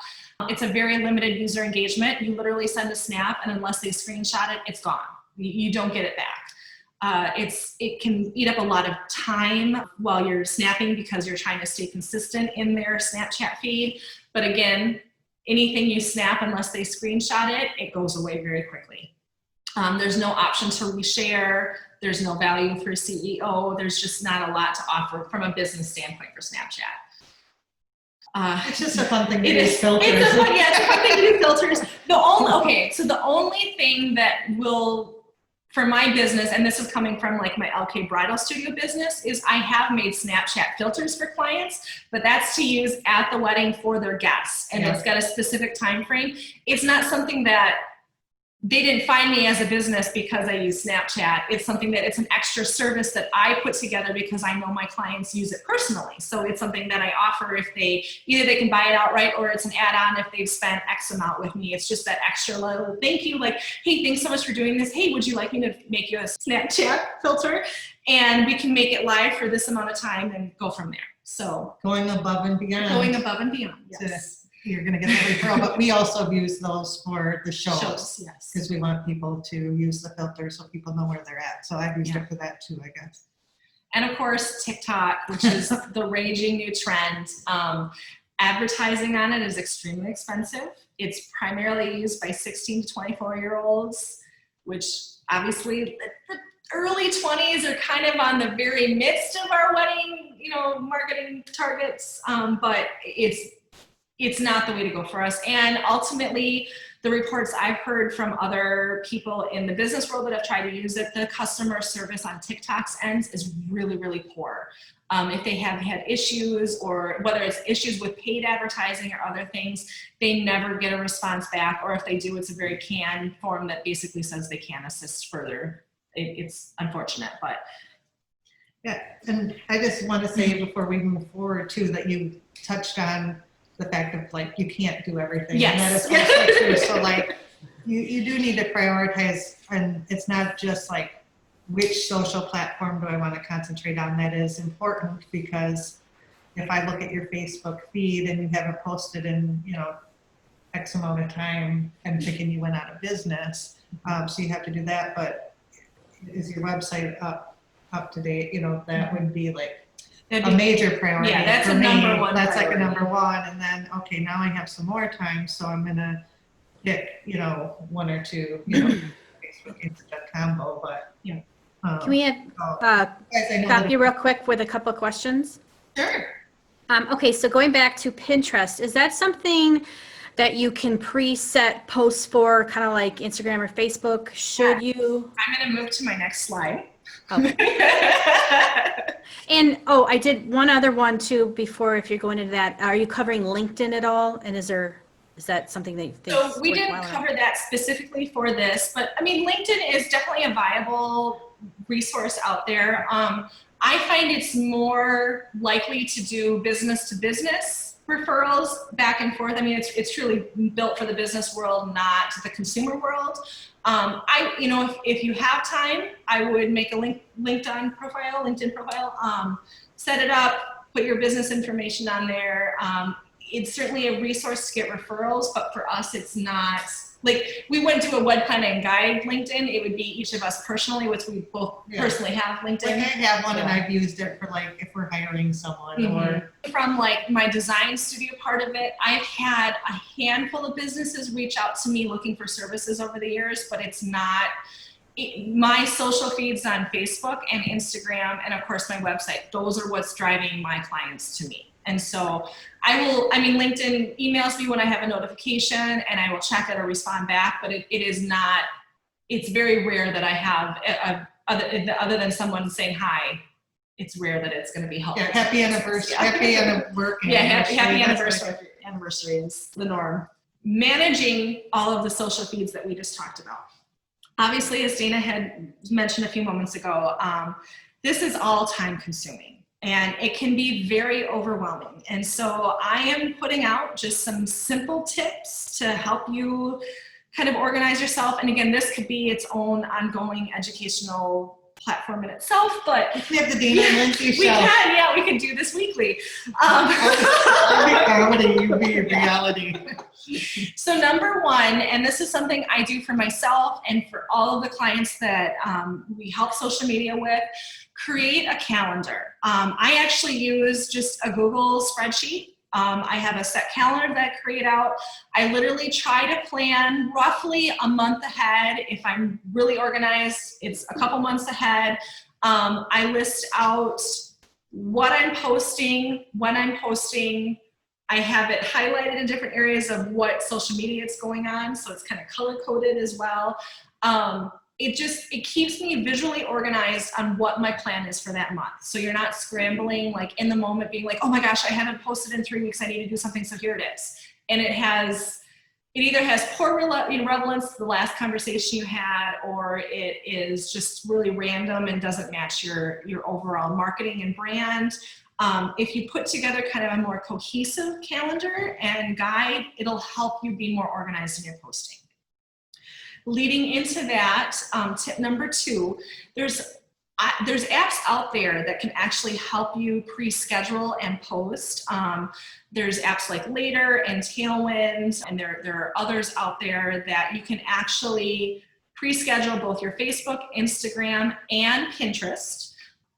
It's a very limited user engagement. You literally send a snap, and unless they screenshot it, it's gone. You don't get it back. It can eat up a lot of time while you're snapping because you're trying to stay consistent in their Snapchat feed. But again, anything you snap, unless they screenshot it, it goes away very quickly. There's no option to reshare. There's no value for CEO. There's just not a lot to offer from a business standpoint for Snapchat. It's just a fun thing to It do, is. filters. It's a fun thing to do, filters. So the only thing that will, for my business, and this is coming from like my LK Bridal Studio business, is I have made Snapchat filters for clients, but that's to use at the wedding for their guests, and it's got a specific time frame. It's not something that they didn't find me as a business because I use Snapchat. It's something that it's an extra service that I put together because I know my clients use it personally. So it's something that I offer if either they can buy it outright or it's an add-on if they've spent X amount with me. It's just that extra little thank you, like, hey, thanks so much for doing this. Hey, would you like me to make you a Snapchat filter? And we can make it live for this amount of time and go from there. So Going above and beyond. going above and beyond, yes. You're going to get the referral, but we also use those for the shows. Yes. Because we want people to use the filter so people know where they're at. So I've used it for that too, I guess. And of course, TikTok, which is the raging new trend. Advertising on it is extremely expensive. It's primarily used by 16 to 24-year-olds, which obviously the early 20s are kind of on the very midst of our wedding, marketing targets, but it's not the way to go for us. And ultimately, the reports I've heard from other people in the business world that have tried to use it, the customer service on TikTok's ends is really, really poor. If they have had issues, or whether it's issues with paid advertising or other things, they never get a response back. Or if they do, it's a very canned form that basically says they can't assist further. It's unfortunate, but. Yeah, and I just want to say before we move forward too, that you touched on the fact of like, you can't do everything. Yes. And that is also true. So like, you do need to prioritize, and it's not just like, which social platform do I want to concentrate on? That is important, because if I look at your Facebook feed and you haven't posted in, X amount of time, I'm thinking you went out of business. So you have to do that, but is your website up to date? That would be like a major priority. Yeah, that's for a me. number one. That's priority. like a number one. And then, okay, now I have some more time, so I'm gonna pick, one or two, Facebook Instagram combo. But yeah. Can we have stop you real quick with a couple of questions? Sure. Okay, so going back to Pinterest, is that something that you can preset posts for, kind of like Instagram or Facebook? Should you? I'm going to move to my next slide. Okay. And I did one other one too before, if you're going into that. Are you covering LinkedIn at all? And is that something that you think? So we didn't cover that specifically for this, but I mean, LinkedIn is definitely a viable resource out there. I find it's more likely to do business to business referrals back and forth. I mean, it's truly built for the business world, not the consumer world. If you have time, I would make a LinkedIn profile, set it up, put your business information on there. It's certainly a resource to get referrals, but for us, it's not like we wouldn't do a wed plan and guide LinkedIn. It would be each of us personally, which we both personally have LinkedIn. Like I have one, and I've used it for like if we're hiring someone or from like my design studio part of it. I've had a handful of businesses reach out to me looking for services over the years, but it's not. My social feeds on Facebook and Instagram, and of course my website, those are what's driving my clients to me. And so LinkedIn emails me when I have a notification, and I will check it or respond back, but it is not, it's very rare that I have, other than someone saying hi, it's rare that it's going to be helpful. Yeah, happy anniversary, happy anniversary. Yeah, happy anniversary. Anniversary is the norm. Managing all of the social feeds that we just talked about. Obviously, as Dana had mentioned a few moments ago, this is all time consuming and it can be very overwhelming. And so I am putting out just some simple tips to help you kind of organize yourself. And again, this could be its own ongoing educational platform in itself, but We have the Dana and Lindsay show. we could do this weekly. I'll be comedy, you be reality. So number one, and this is something I do for myself and for all of the clients that we help social media with, create a calendar. I actually use just a Google spreadsheet. I have a set calendar that I create out. I literally try to plan roughly a month ahead. If I'm really organized, it's a couple months ahead. I list out what I'm posting, when I'm posting. I have it highlighted in different areas of what social media it's going on, so it's kind of color-coded as well. It keeps me visually organized on what my plan is for that month. So you're not scrambling like in the moment being like, oh my gosh, I haven't posted in 3 weeks, I need to do something, so here it is. And it either has poor relevance to the last conversation you had, or it is just really random and doesn't match your overall marketing and brand. If you put together kind of a more cohesive calendar and guide, it'll help you be more organized in your posting. Leading into that, tip number 2, there's apps out there that can actually help you pre-schedule and post. There's apps like Later and Tailwind, and there are others out there that you can actually pre-schedule both your Facebook, Instagram, and Pinterest.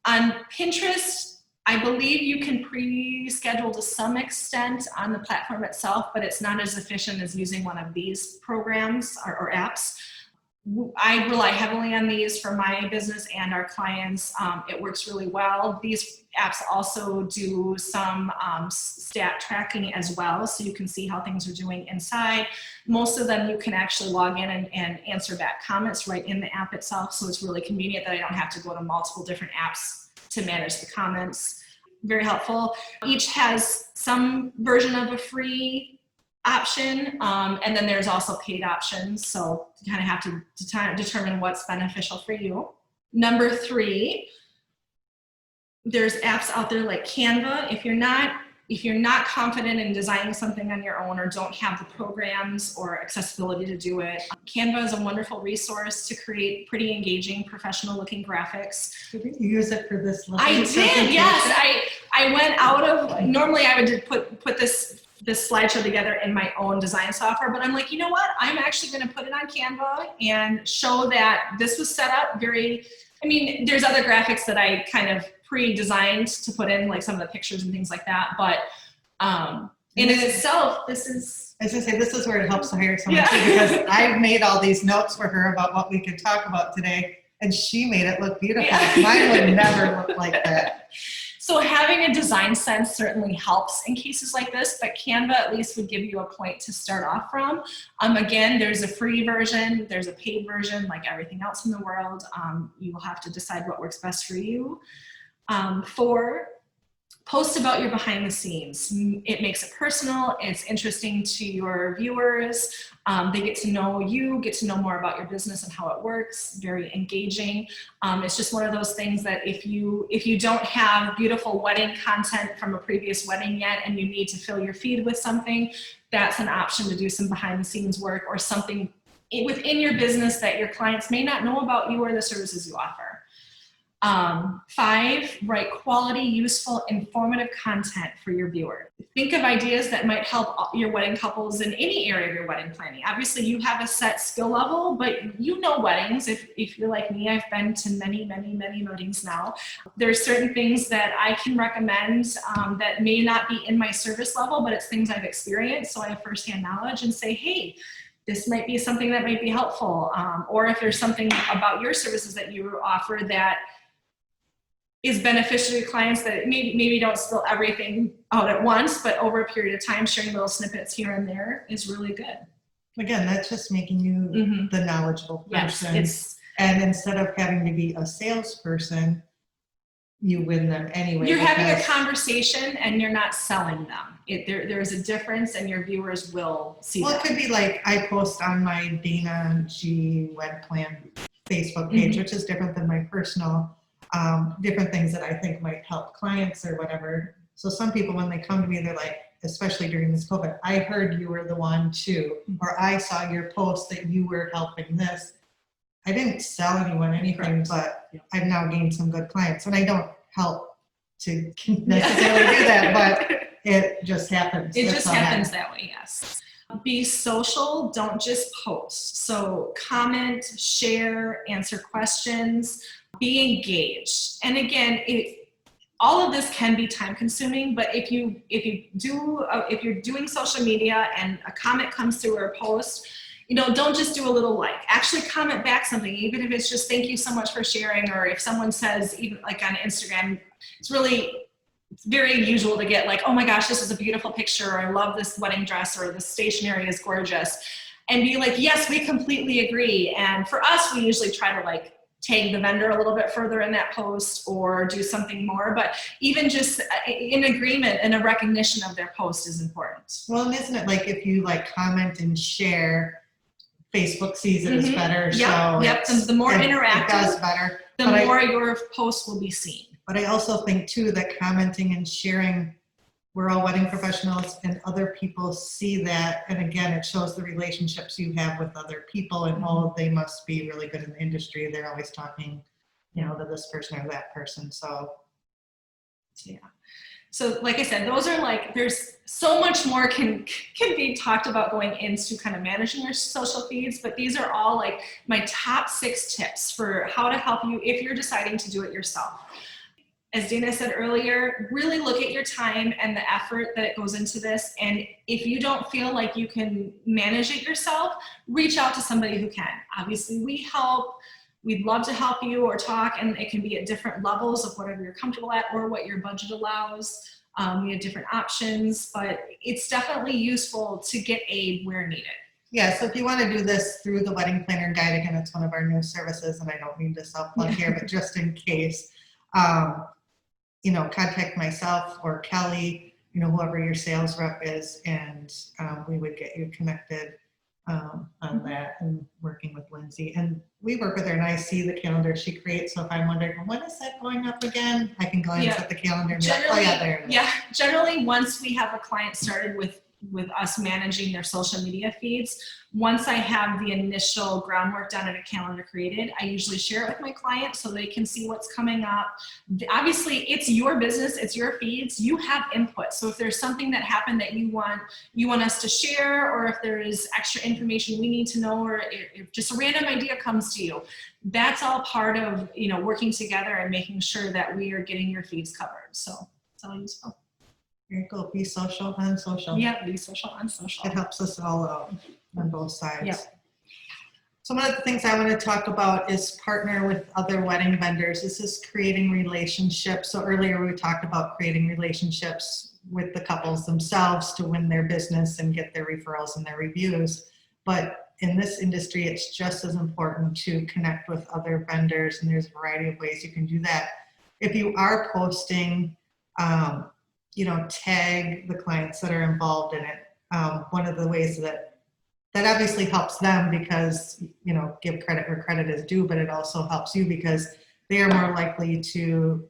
On Pinterest, I believe you can pre-schedule to some extent on the platform itself, but it's not as efficient as using one of these programs or apps. I rely heavily on these for my business and our clients. It works really well. These apps also do some stat tracking as well, so you can see how things are doing inside. Most of them you can actually log in and answer back comments right in the app itself, so it's really convenient that I don't have to go to multiple different apps to manage the comments. Very helpful. Each has some version of a free option, and then there's also paid options, so you kind of have to determine what's beneficial for you. Number 3, there's apps out there like Canva. If you're not confident in designing something on your own or don't have the programs or accessibility to do it, Canva is a wonderful resource to create pretty engaging, professional looking graphics. Did you use it for this? I did, yes. I went out of, normally I would put this slideshow together in my own design software, but I'm like, you know what? I'm actually going to put it on Canva and show that this was set up there's other graphics that I kind of pre-designed to put in, like some of the pictures and things like that, but in itself, this is... I was going to say, this is where it helps to hire someone too, because I've made all these notes for her about what we could talk about today, and she made it look beautiful. Yeah. Mine would never look like that. So having a design sense certainly helps in cases like this, but Canva at least would give you a point to start off from. Again, there's a free version, there's a paid version, like everything else in the world. You will have to decide what works best for you. 4, post about your behind the scenes. It makes it personal, it's interesting to your viewers. They get to know you, get to know more about your business and how it works. Very engaging. It's just one of those things that if you don't have beautiful wedding content from a previous wedding yet and you need to fill your feed with something, that's an option to do some behind the scenes work or something within your business that your clients may not know about you or the services you offer. 5, write quality, useful, informative content for your viewer. Think of ideas that might help your wedding couples in any area of your wedding planning. Obviously, you have a set skill level, but you know weddings. If you're like me, I've been to many, many, many weddings now. There's certain things that I can recommend that may not be in my service level, but it's things I've experienced, so I have firsthand knowledge and say, hey, this might be something that might be helpful. Or if there's something about your services that you offer that is beneficial to your clients that maybe don't spill everything out at once, but over a period of time, sharing little snippets here and there is really good. Again, that's just making you the knowledgeable person. Yes, and instead of having to be a salesperson, you win them anyway. You're having a because- conversation and you're not selling them. There's a difference, and your viewers will see Well, that. it could be like I post on my Dana G Web Plan Facebook page, which is different than my personal, different things that I think might help clients or whatever. So some people, when they come to me, they're like, especially during this COVID, I heard you were the one too, or I saw your post that you were helping this. I didn't sell anyone anything, but I've now gained some good clients, and I don't help to necessarily do that, but it just happens. It That's just all happens that way, yes. Be social, don't just post. So comment, share, answer questions, be engaged. And again, all of this can be time consuming, but if you're doing social media and a comment comes through or a post, don't just do a little like. Actually comment back something, even if it's just thank you so much for sharing, or if someone says, even like on Instagram, it's very usual to get like, oh my gosh, this is a beautiful picture, or I love this wedding dress, or the stationery is gorgeous. And be like, yes, we completely agree. And for us, we usually try to like tag the vendor a little bit further in that post or do something more, but even just in agreement and a recognition of their post is important. Well, and isn't it like if you like comment and share, Facebook sees it as better. Yep. So The more it interactive, does better. the But more your post will be seen. But I also think too that commenting and sharing, we're all wedding professionals, and other people see that. And again, it shows the relationships you have with other people, and they must be really good in the industry. They're always talking, to this person or that person. So yeah. So like I said, those are like, there's so much more can be talked about going into kind of managing your social feeds, but these are all like my top 6 tips for how to help you if you're deciding to do it yourself. As Dana said earlier, really look at your time and the effort that goes into this. And if you don't feel like you can manage it yourself, reach out to somebody who can. Obviously, we help. We'd love to help you or talk, and it can be at different levels of whatever you're comfortable at or what your budget allows. We have different options, but it's definitely useful to get aid where needed. yeah, so if you want to do this through the Wedding Planner Guide, again, it's one of our new services, and I don't mean to self-plug here, but just in case, contact myself or Kelly, whoever your sales rep is, and we would get you connected on that, and working with Lindsay. And we work with her, and I see the calendar she creates. So if I'm wondering, when is that going up again? I can glance at the calendar and be like, oh yeah, there it is. Yeah, generally once we have a client started with us managing their social media feeds, once I have the initial groundwork done and a calendar created, I usually share it with my client so they can see what's coming up. Obviously, it's your business, it's your feeds, you have input. So if there's something that happened that you want us to share, or if there is extra information we need to know, or if just a random idea comes to you, that's all part of working together and making sure that we are getting your feeds covered. So it's all useful. Very cool. Be social on social. Yeah, be social on social. It helps us all out on both sides. Yeah. So one of the things I want to talk about is partner with other wedding vendors. This is creating relationships. So earlier we talked about creating relationships with the couples themselves to win their business and get their referrals and their reviews. But in this industry, it's just as important to connect with other vendors, and there's a variety of ways you can do that. If you are posting, tag the clients that are involved in it. One of the ways that obviously helps them, because, give credit where credit is due, but it also helps you because they are more likely to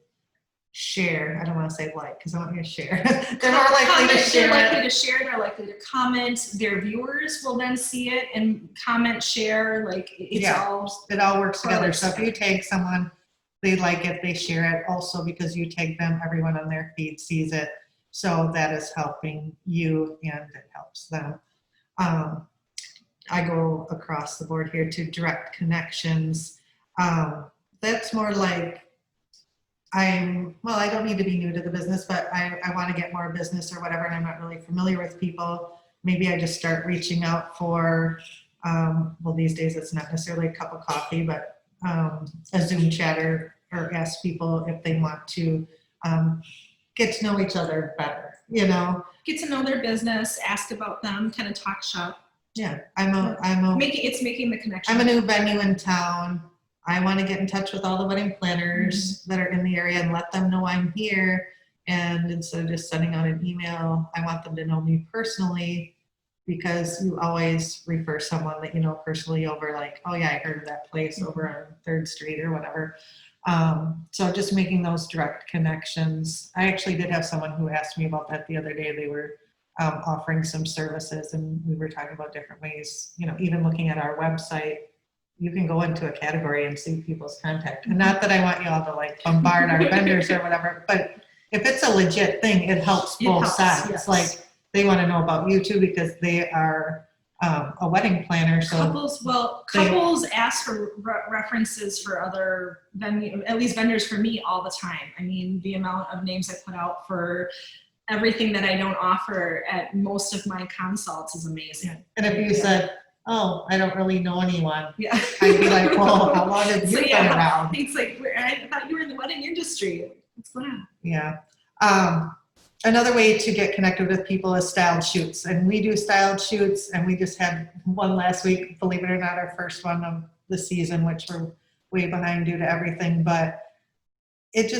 share. I don't want to say like, because I want you to share. They're more likely to share. They're likely to share. They're likely to comment. Their viewers will then see it and comment, share. Like it all works together. So if you tag someone, they like it, they share it. Also, because you tag them, everyone on their feed sees it. So that is helping you, and it helps them. I go across the board here to direct connections. That's more like I don't need to be new to the business, but I want to get more business or whatever, and I'm not really familiar with people. Maybe I just start reaching out for, these days it's not necessarily a cup of coffee, but a Zoom chat, or ask people if they want to get to know each other better, Get to know their business, ask about them, kind of talk shop. Yeah, making the connection. I'm a new venue in town. I want to get in touch with all the wedding planners that are in the area and let them know I'm here. And instead of just sending out an email, I want them to know me personally, because you always refer someone that you know personally over, like, oh yeah, I heard of that place over on 3rd Street or whatever. So just making those direct connections. I actually did have someone who asked me about that the other day. They were offering some services, and we were talking about different ways, you know, even looking at our website, you can go into a category and see people's contact. And not that I want you all to like bombard our vendors or whatever, but if it's a legit thing, it helps both sides. Yes. Like, they want to know about you too, because they are a wedding planner. So couples ask for references for other venue, at least vendors for me, all the time. I mean, the amount of names I put out for everything that I don't offer at most of my consults is amazing. And if you said, oh, I don't really know anyone, Yeah. I'd be like, well, how long have you been around? It's like, I thought you were in the wedding industry. What's going on? Yeah. Another way to get connected with people is styled shoots. And we do styled shoots, and we just had one last week, believe it or not, our first one of the season, which we're way behind due to everything. But it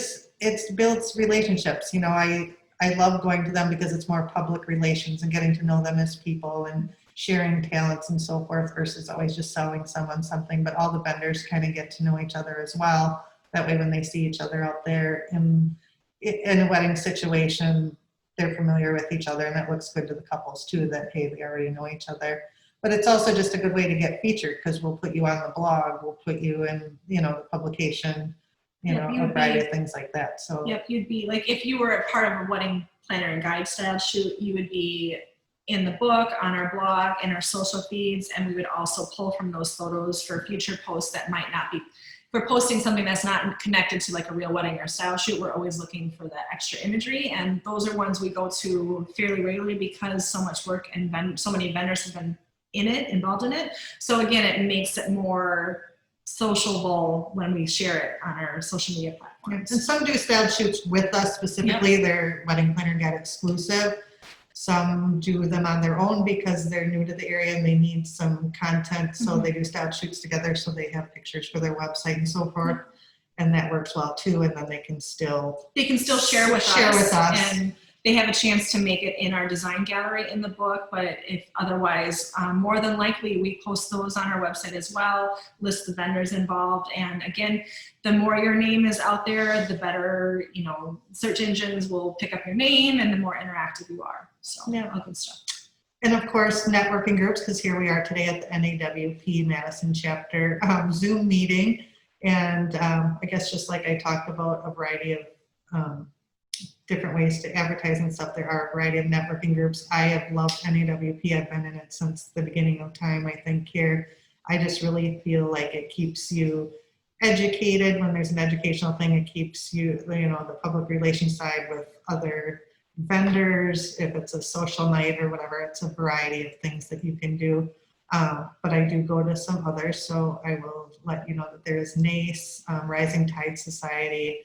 builds relationships. You know, I love going to them because it's more public relations and getting to know them as people and sharing talents and so forth, versus always just selling someone something. But all the vendors kind of get to know each other as well. That way, when they see each other out there in a wedding situation, they're familiar with each other, and that looks good to the couples too, that, hey, they already know each other. But it's also just a good way to get featured, because we'll put you on the blog, we'll put you in, you know, the publication, you know, a variety of things like that. So yep, you'd be like, if you were a part of a wedding planner and guide style shoot, you would be in the book, on our blog, in our social feeds, and we would also pull from those photos for future posts that might not be. If we're posting something that's not connected to like a real wedding or style shoot, we're always looking for the extra imagery, and those are ones we go to fairly regularly because so much work and so many vendors have been involved in it. So again, it makes it more sociable when we share it on our social media platforms. And some do styled shoots with us specifically. Yep. They're Wedding Planner Guide exclusive. Some do them on their own because they're new to the area and they need some content. So they do styled shoots together, so they have pictures for their website and so forth. And that works well too. And then they can still share with us. And they have a chance to make it in our design gallery in the book. But if otherwise, more than likely, we post those on our website as well, list the vendors involved. And again, the more your name is out there, the better, you know, search engines will pick up your name and the more interactive you are. So yeah, all good stuff. And of course, networking groups, because here we are today at the NAWP Madison chapter Zoom meeting. And I guess just like I talked about a variety of different ways to advertise and stuff, there are a variety of networking groups. I have loved NAWP. I've been in it since the beginning of time, I think, here. I just really feel like it keeps you educated. When there's an educational thing, it keeps you, you know, the public relations side with other vendors. If it's a social night or whatever, it's a variety of things that you can do. But I do go to some others, so I will let you know that there is NACE, Rising Tide Society.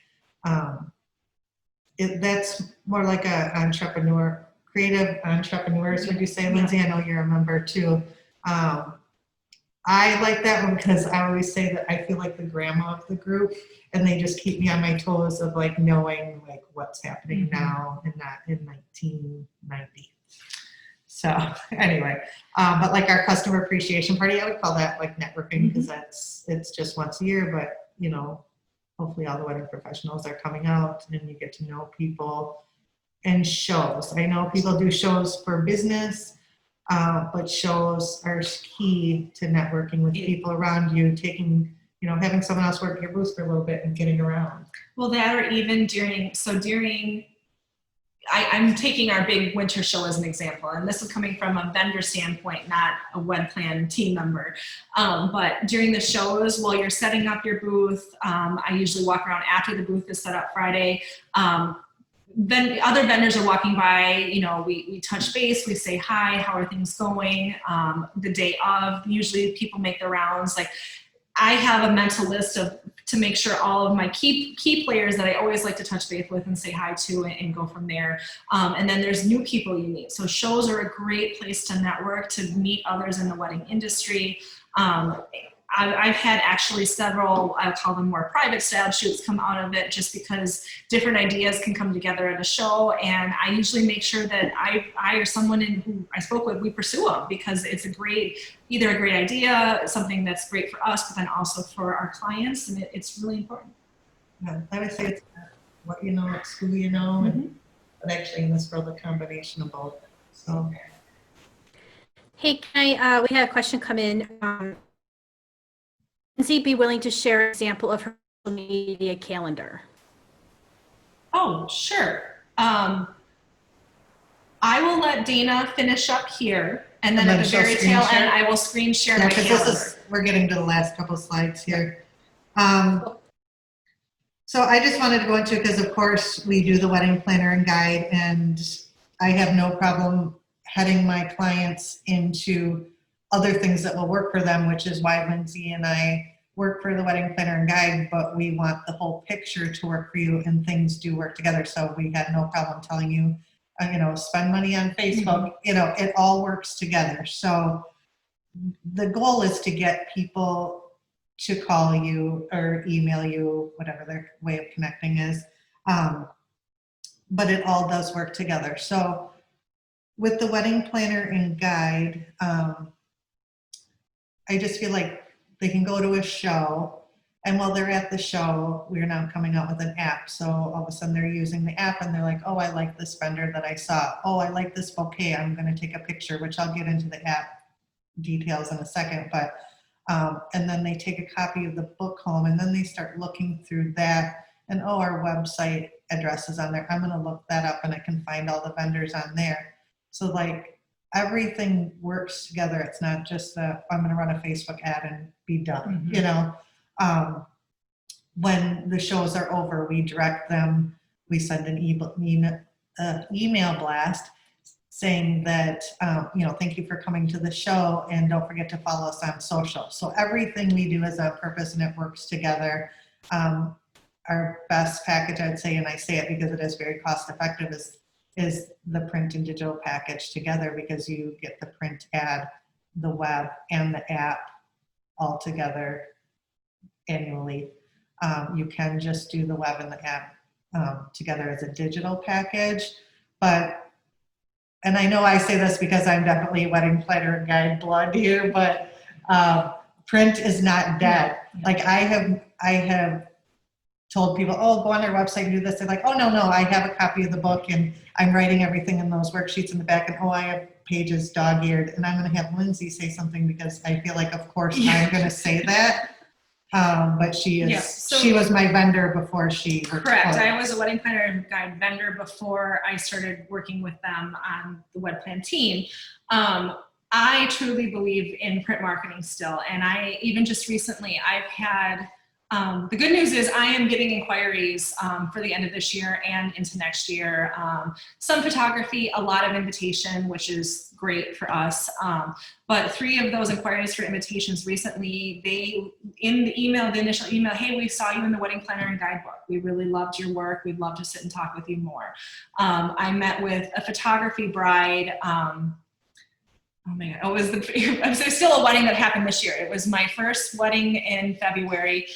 That's more like a entrepreneur, creative entrepreneurs, would you say, Lindsay? I know you're a member too. I like that one because I always say that I feel like the grandma of the group, and they just keep me on my toes of like knowing like what's happening now and not in 1990. So anyway, but like our customer appreciation party, I would call that like networking because it's just once a year, but you know, hopefully all the wedding professionals are coming out and you get to know people. And shows. I know people do shows for business, but shows are key to networking with people around you, taking, you know, having someone else work your booth for a little bit and getting around. Well, that or even during, I'm taking our big winter show as an example, and this is coming from a vendor standpoint, not a WebPlan team member. But during the shows, while you're setting up your booth, I usually walk around after the booth is set up Friday. Then other vendors are walking by, you know, we touch base, we say hi, how are things going? The day of, usually people make the rounds. Like I have a mental list to make sure all of my key players that I always like to touch base with and say hi to and go from there. And then there's new people you meet. So shows are a great place to network, to meet others in the wedding industry. I've had actually several, I call them more private style shoots come out of it, just because different ideas can come together at a show. And I usually make sure that I or someone who I spoke with, we pursue them, because it's either a great idea, something that's great for us, but then also for our clients. And it's really important. Yeah, I would say it's what you know, it's who you know, and, but actually in this world, a combination of both. So. Hey, we had a question come in. Lindsay be willing to share an example of her social media calendar? Oh, sure. I will let Dana finish up here, and then at the very tail end, I will screen share my calendar. We're getting to the last couple slides here. So I just wanted to go into, because of course we do the wedding planner and guide, and I have no problem heading my clients into other things that will work for them, which is why Lindsay and I work for the wedding planner and guide, but we want the whole picture to work for you, and things do work together. So we had no problem telling you, spend money on Facebook, it all works together. So the goal is to get people to call you or email you, whatever their way of connecting is. But it all does work together. So with the wedding planner and guide, I just feel like they can go to a show, and while they're at the show, we're now coming out with an app. So all of a sudden they're using the app and they're like, oh, I like this vendor that I saw. Oh, I like this bouquet. I'm going to take a picture, which I'll get into the app details in a second. But and then they take a copy of the book home, and then they start looking through that, and oh, our website address is on there. I'm going to look that up and I can find all the vendors on there. So like everything works together. It's not just I'm going to run a Facebook ad and be done. When the shows are over, we direct them, we send an email blast saying that, thank you for coming to the show, and don't forget to follow us on social. So everything we do is on purpose, and it works together. Our best package, I'd say, and I say it because it is very cost effective, is the print and digital package together, because you get the print ad, the web, and the app all together annually. You can just do the web and the app together as a digital package, and I know I say this because I'm definitely wedding planner and guide blood here, but print is not dead. Like I have told people, oh, go on their website and do this. They're like, oh, no, I have a copy of the book and I'm writing everything in those worksheets in the back, and oh, I have pages dog-eared. And I'm going to have Lindsay say something, because I feel like, of course, I'm going to say that. But she was my vendor before she worked. Correct. I was a wedding planner and guide vendor before I started working with them on the web plan team. I truly believe in print marketing still. And even just recently, I've had, the good news is I am getting inquiries for the end of this year and into next year. Some photography, a lot of invitation, which is great for us. But 3 of those inquiries for invitations recently, in the initial email, hey, we saw you in the wedding planner and guidebook. We really loved your work. We'd love to sit and talk with you more. I met with a photography bride. Oh my God, it was still a wedding that happened this year. It was my first wedding in February.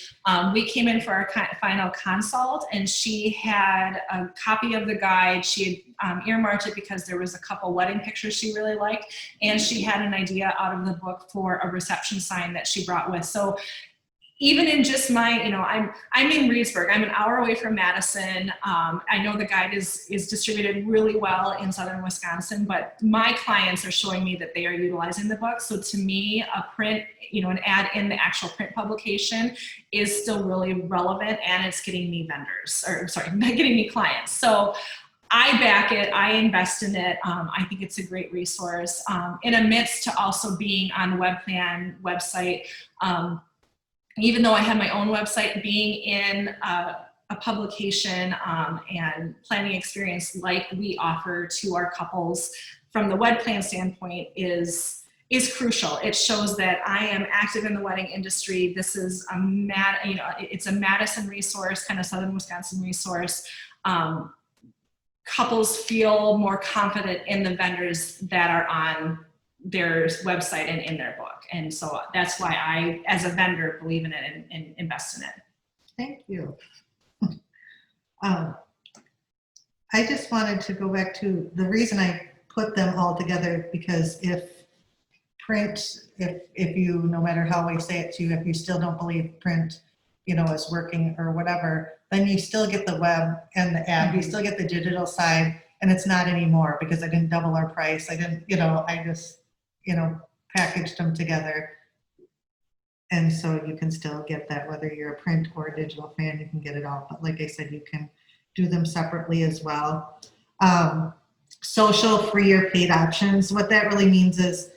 We came in for our final consult, and she had a copy of the guide. She had earmarked it because there was a couple wedding pictures she really liked, and she had an idea out of the book for a reception sign that she brought with. So even in just my, I'm in Reedsburg. I'm an hour away from Madison. I know the guide is distributed really well in southern Wisconsin, but my clients are showing me that they are utilizing the book. So to me, a print, an ad in the actual print publication is still really relevant, and it's getting me getting me clients. So I back it, I invest in it. I think it's a great resource. In amidst to also being on the WebPlan website, even though I had my own website, being in a publication and planning experience like we offer to our couples from the wed plan standpoint is crucial. It shows that I am active in the wedding industry. This is it's a Madison resource, kind of southern Wisconsin resource. Couples feel more confident in the vendors that are on their website and in their book. And so that's why I, as a vendor, believe in it and invest in it. Thank you. I just wanted to go back to the reason I put them all together, because if print, if you, no matter how I say it to you, if you still don't believe print, you know, is working or whatever, then you still get the web and the app, you still get the digital side, and it's not anymore because I didn't double our price. I didn't, you know, I just, you know, packaged them together. And so you can still get that, whether you're a print or a digital fan, you can get it all. But like I said, you can do them separately as well. Social, free, or paid options. What that really means is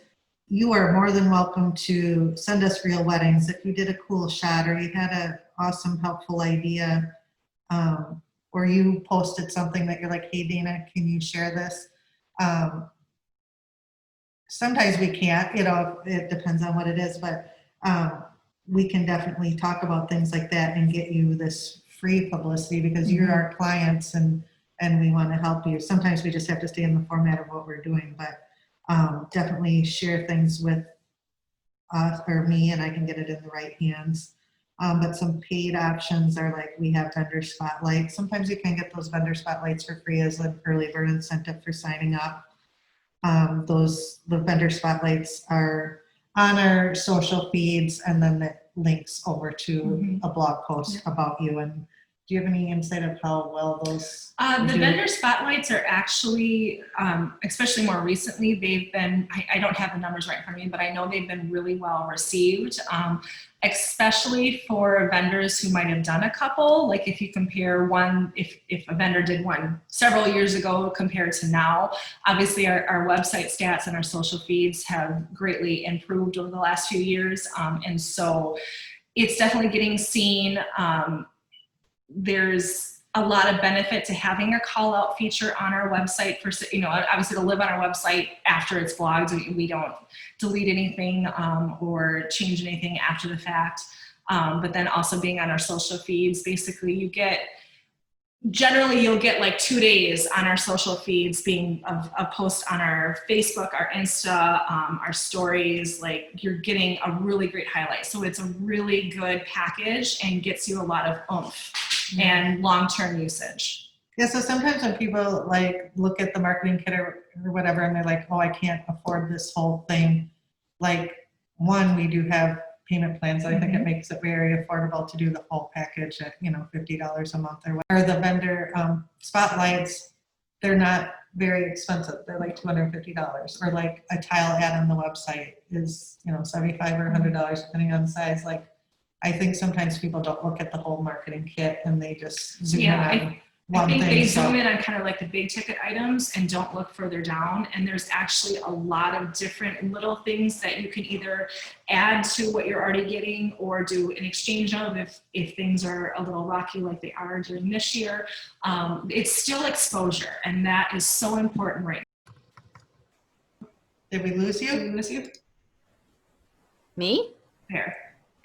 you are more than welcome to send us real weddings. If you did a cool shot or you had an awesome, helpful idea, or you posted something that you're like, hey, Dana, can you share this? Sometimes we can't, you know, it depends on what it is, but we can definitely talk about things like that and get you this free publicity because you're our clients and we want to help you. Sometimes we just have to stay in the format of what we're doing, but definitely share things with us or me and I can get it in the right hands. But some paid options are like we have vendor spotlights. Sometimes you can get those vendor spotlights for free as an early bird incentive for signing up. The vendor spotlights are on our social feeds, and then it links over to a blog post about you. And do you have any insight of how well those the vendor spotlights are actually, especially more recently, they've been, I don't have the numbers right in front of me, but I know they've been really well received, especially for vendors who might have done a couple. Like if you compare one, if a vendor did one several years ago compared to now, obviously our website stats and our social feeds have greatly improved over the last few years. And so it's definitely getting seen. There's a lot of benefit to having a call out feature on our website for, you know, obviously to live on our website after it's blogged. We don't delete anything or change anything after the fact. But then also being on our social feeds, basically you get, generally you'll get like 2 days on our social feeds being a post on our Facebook, our Insta, our stories, like you're getting a really great highlight. So it's a really good package and gets you a lot of oomph and long-term usage. Yeah, so sometimes when people like look at the marketing kit or whatever, and they're like, oh, I can't afford this whole thing. Like one, we do have payment plans. I think it makes it very affordable to do the whole package at, you know, $50 a month or whatever. The vendor spotlights, they're not very expensive. They're like $250, or like a tile ad on the website is, you know, $75 or $100 depending on the size. Like, I think sometimes people don't look at the whole marketing kit and they just zoom in on one thing. I think they zoom in on kind of like the big ticket items and don't look further down. And there's actually a lot of different little things that you can either add to what you're already getting or do an exchange of if things are a little rocky like they are during this year. It's still exposure, and that is so important right now. Did we lose you? Did we lose you? Me? There.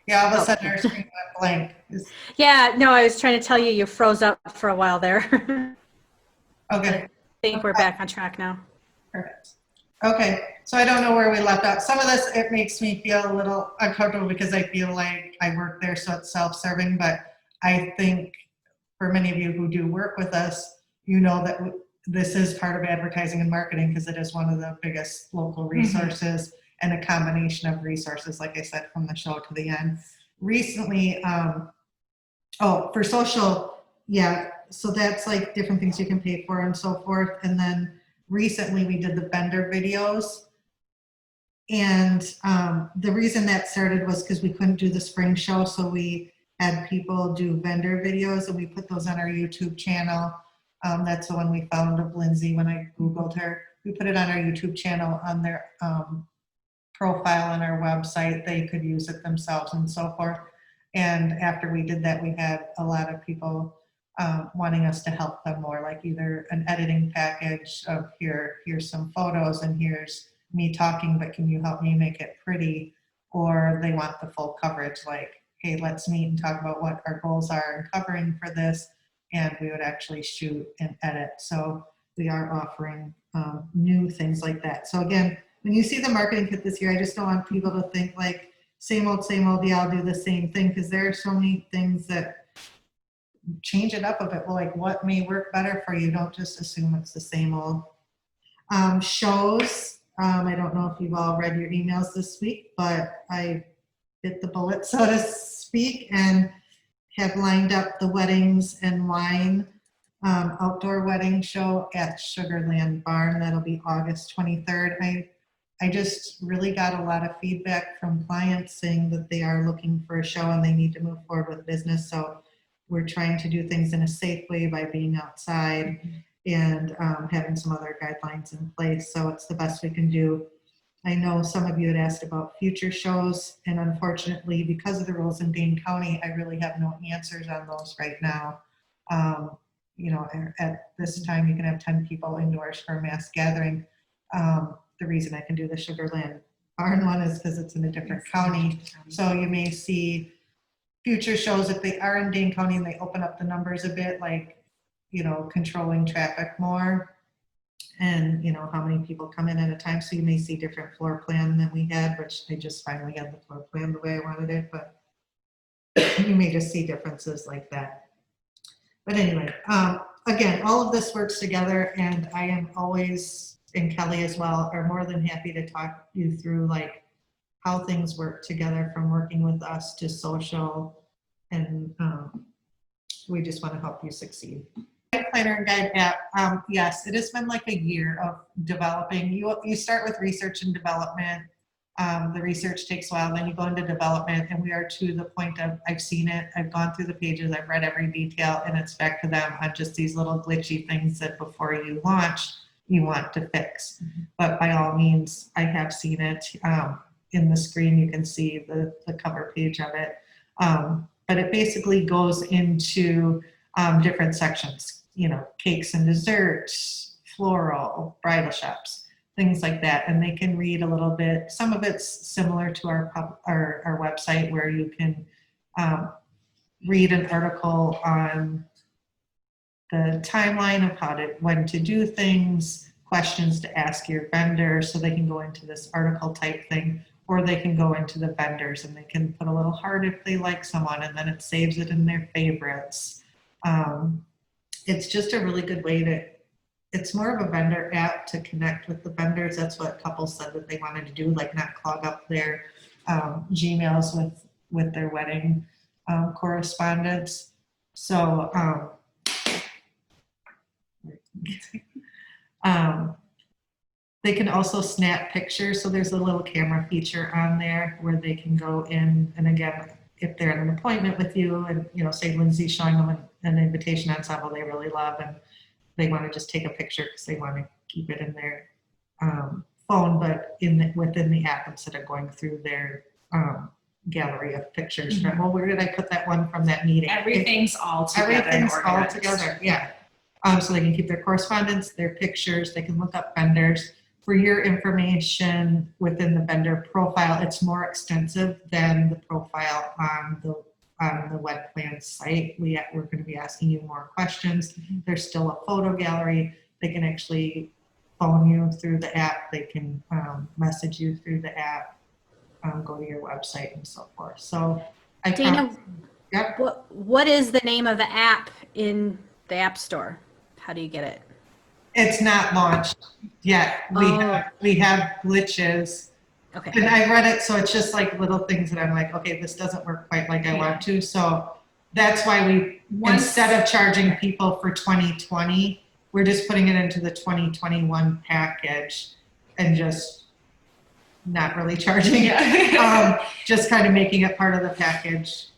Yeah, all of a sudden our screen went blank. Yeah, no, I was trying to tell you, you froze up for a while there. Okay. I think we're back on track now. Perfect. Okay, so I don't know where we left out. Some of this, it makes me feel a little uncomfortable because I feel like I work there, so it's self-serving, but I think for many of you who do work with us, you know that this is part of advertising and marketing because it is one of the biggest local resources and a combination of resources, like I said, from the show to the end. Recently, for social, yeah, so that's like different things you can pay for and so forth. And then recently we did the vendor videos. And the reason that started was because we couldn't do the spring show, so we had people do vendor videos and we put those on our YouTube channel. That's the one we found of Lindsay when I Googled her. We put it on our YouTube channel on their profile on our website. They could use it themselves and so forth. And after we did that, we had a lot of people wanting us to help them more, like either an editing package of here's some photos and here's me talking, but can you help me make it pretty? Or they want the full coverage, like, hey, let's meet and talk about what our goals are in covering for this. And we would actually shoot and edit. So we are offering new things like that. So again, when you see the marketing kit this year, I just don't want people to think like same old, yeah, I'll do the same thing, because there are so many things that change it up a bit. Well, like what may work better for you. Don't just assume it's the same old. Shows. I don't know if you've all read your emails this week, but I bit the bullet, so to speak, and have lined up the Weddings and Wine outdoor wedding show at Sugarland Barn. That'll be August 23rd. I just really got a lot of feedback from clients saying that they are looking for a show and they need to move forward with business. So we're trying to do things in a safe way by being outside and having some other guidelines in place. So it's the best we can do. I know some of you had asked about future shows, and unfortunately, because of the rules in Dane County, I really have no answers on those right now. You know, at this time, you can have 10 people indoors for a mass gathering. The reason I can do the Sugarland Barn one is because it's in a different county. So you may see future shows if they are in Dane County and they open up the numbers a bit, like, you know, controlling traffic more and, you know, how many people come in at a time. So you may see different floor plan than we had, which I just finally had the floor plan the way I wanted it, but you may just see differences like that. But anyway, again, all of this works together, and I am always, and Kelly as well, are more than happy to talk you through like how things work together, from working with us to social, and we just want to help you succeed. Planner and Guide app, yes, it has been like a year of developing. You start with research and development. The research takes a while, then you go into development, and we are to the point of, I've seen it, I've gone through the pages, I've read every detail, and it's back to them on just these little glitchy things that before you launch, you want to fix. But by all means, I have seen it. In the screen, you can see the cover page of it. But it basically goes into different sections, you know, cakes and desserts, floral, bridal shops, things like that. And they can read a little bit. Some of it's similar to our website, where you can read an article on the timeline of when to do things, questions to ask your vendor, so they can go into this article type thing, or they can go into the vendors and they can put a little heart if they like someone, and then it saves it in their favorites. It's just a really good way to, it's more of a vendor app to connect with the vendors. That's what couples said that they wanted to do, like not clog up their Gmails with their wedding correspondence. So they can also snap pictures. So there's a little camera feature on there where they can go in, and again, if they're at an appointment with you and, you know, say Lindsay's showing them an invitation ensemble they really love, and they want to just take a picture because they want to keep it in their phone, but within the app, instead of going through their gallery of pictures. Mm-hmm. Well, where did I put that one from that meeting? Everything's all together. Everything's all together, yeah. So they can keep their correspondence, their pictures, they can look up vendors. For your information within the vendor profile, it's more extensive than the profile on the web plan site. We're going to be asking you more questions. Mm-hmm. There's still a photo gallery. They can actually phone you through the app. They can message you through the app, go to your website, and so forth. So, Dana, yep. What is the name of the app in the App Store? How do you get it? It's not launched yet. We have glitches. Okay. And I read it, so it's just like little things that I'm like, okay, this doesn't work quite like I want to. So that's why instead of charging people for 2020, we're just putting it into the 2021 package and just not really charging it. Just kind of making it part of the package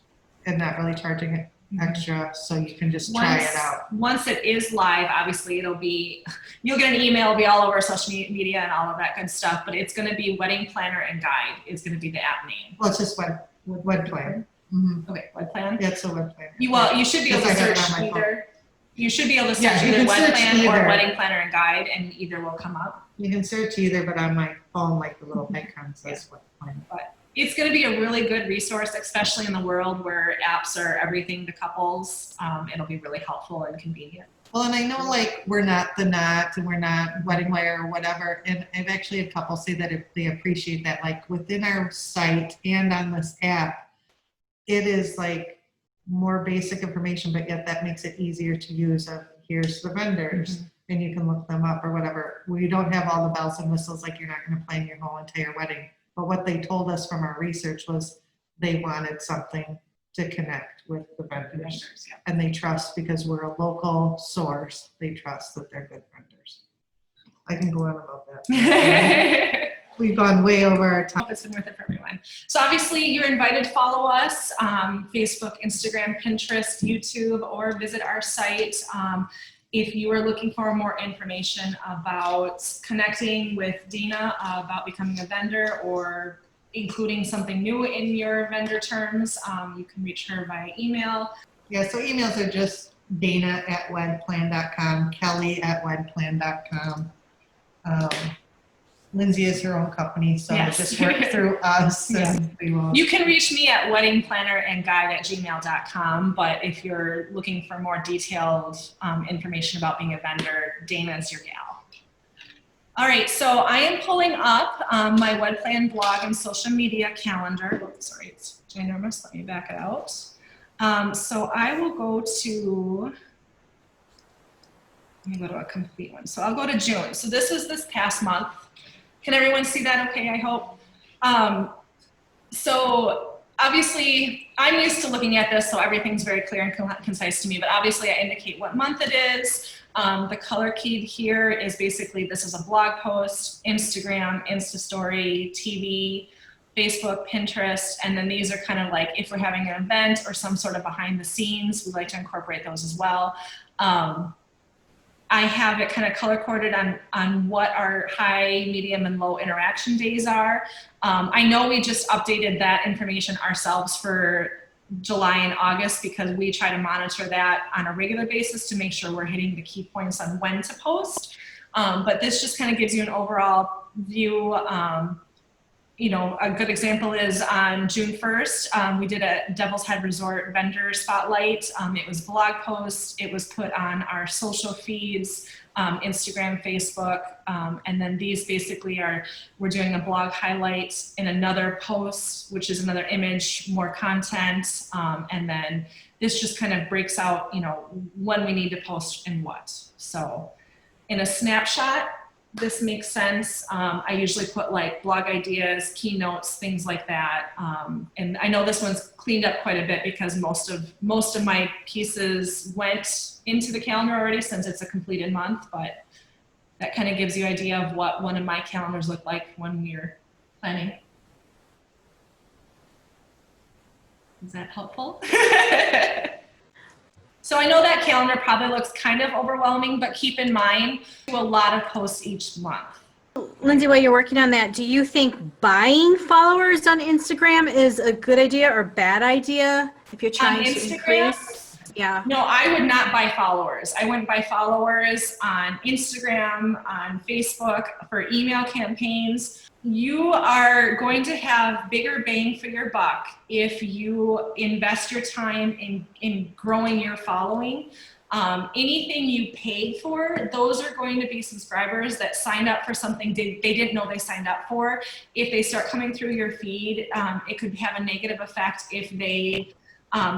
and not really charging it extra, so you can just try it out. Once it is live, obviously you'll get an email, it'll be all over social media and all of that good stuff, but it's going to be Wedding Planner and Guide is going to be the app name. Well, it's just web plan. Mm-hmm. Okay, web plan. Yeah, it's a web plan. You should be able to search either. You should be able to search either web plan or Wedding Planner and Guide, and either will come up. You can search either, but on my phone, like the little icon says web plan. But it's going to be a really good resource, especially in the world where apps are everything to couples. It'll be really helpful and convenient. Well, and I know like we're not the Knot and we're not Wedding Wire or whatever. And I've actually had a couple say that if they appreciate that, like within our site and on this app, it is like more basic information, but yet that makes it easier to use. Of here's the vendors, and you can look them up or whatever. We don't have all the bells and whistles, like you're not going to plan your whole entire wedding. But what they told us from our research was they wanted something to connect with the vendors. Yeah. And they trust, because we're a local source, they trust that they're good vendors. I can go on about that. We've gone way over our time. It's been worth it for everyone. So obviously you're invited to follow us, Facebook, Instagram, Pinterest, YouTube, or visit our site. If you are looking for more information about connecting with Dina about becoming a vendor or including something new in your vendor terms, you can reach her via email. Yeah, so emails are just dana@wedplan.com, kelly@wedplan.com. Lindsay is her own company, so Yes. just work through us. Yeah. And we will. You can reach me at weddingplannerandguide@gmail.com, but if you're looking for more detailed information about being a vendor, Dana is your gal. All right, so I am pulling up my WedPlan blog and social media calendar. Oh, sorry, it's ginormous. Let me back it out. So I will go to, let me go to a complete one. So I'll go to June. So this was this past month. Can everyone see that okay, I hope? So obviously, I'm used to looking at this, so everything's very clear and concise to me, but obviously I indicate what month it is. The color keyed here is basically, this is a blog post, Instagram, Insta Story, TV, Facebook, Pinterest, and then these are kind of like if we're having an event or some sort of behind the scenes, we like to incorporate those as well. I have it kind of color coded on what our high, medium, and low interaction days are. I know we just updated that information ourselves for July and August because we try to monitor that on a regular basis to make sure we're hitting the key points on when to post. But this just kind of gives you an overall view. You know, a good example is on June 1st, we did a Devil's Head Resort vendor spotlight. It was blog post. It was put on our social feeds, Instagram, Facebook. And then these basically are, we're doing a blog highlight in another post, which is another image, more content. And then this just kind of breaks out, you know, when we need to post and what. So in a snapshot, this makes sense. I usually put like blog ideas, keynotes, things like that. And I know this one's cleaned up quite a bit because most of my pieces went into the calendar already since it's a completed month, but that kind of gives you an idea of what one of my calendars look like when we're planning. Is that helpful? So I know that calendar probably looks kind of overwhelming, but keep in mind, we do a lot of posts each month. Lindsay, while you're working on that, do you think buying followers on Instagram is a good idea or bad idea if you're trying to increase? Yeah. No, I would not buy followers. I wouldn't buy followers on Instagram, on Facebook, for email campaigns. You are going to have bigger bang for your buck if you invest your time in growing your following. Anything you paid for, those are going to be subscribers that signed up for something they didn't know they signed up for. If they start coming through your feed, it could have a negative effect if they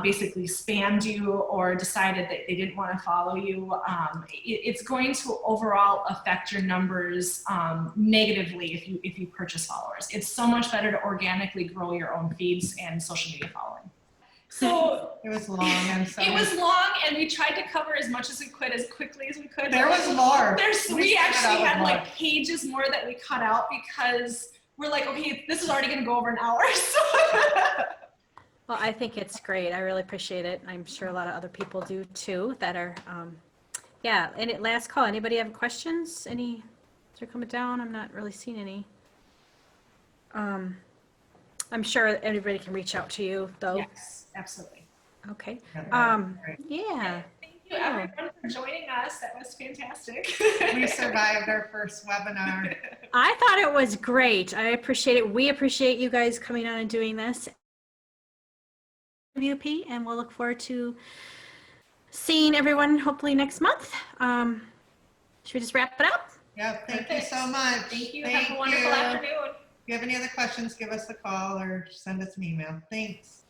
basically spammed you or decided that they didn't want to follow you. It's going to overall affect your numbers negatively if you purchase followers. It's so much better to organically grow your own feeds and social media following. So It was long, I'm sorry. it was long, and we tried to cover as much as we could, as quickly as we could. There was more. We actually had more. like pages more that we cut out because we're like, okay, this is already going to go over an hour. So. Well, I think it's great. I really appreciate it. I'm sure a lot of other people do too that are, yeah. And last call, anybody have questions? Any, they're coming down? I'm not really seeing any. I'm sure everybody can reach out to you though. Yes, absolutely. Okay. Great. Yeah. Thank you everyone for joining us. That was fantastic. We survived our first webinar. I thought it was great. I appreciate it. We appreciate you guys coming on and doing this. WP, and we'll look forward to seeing everyone hopefully next month. Should we just wrap it up? Yeah, thank you Perfect. so much. Thank you. Have a wonderful afternoon. If you have any other questions, give us a call or send us an email. Thanks.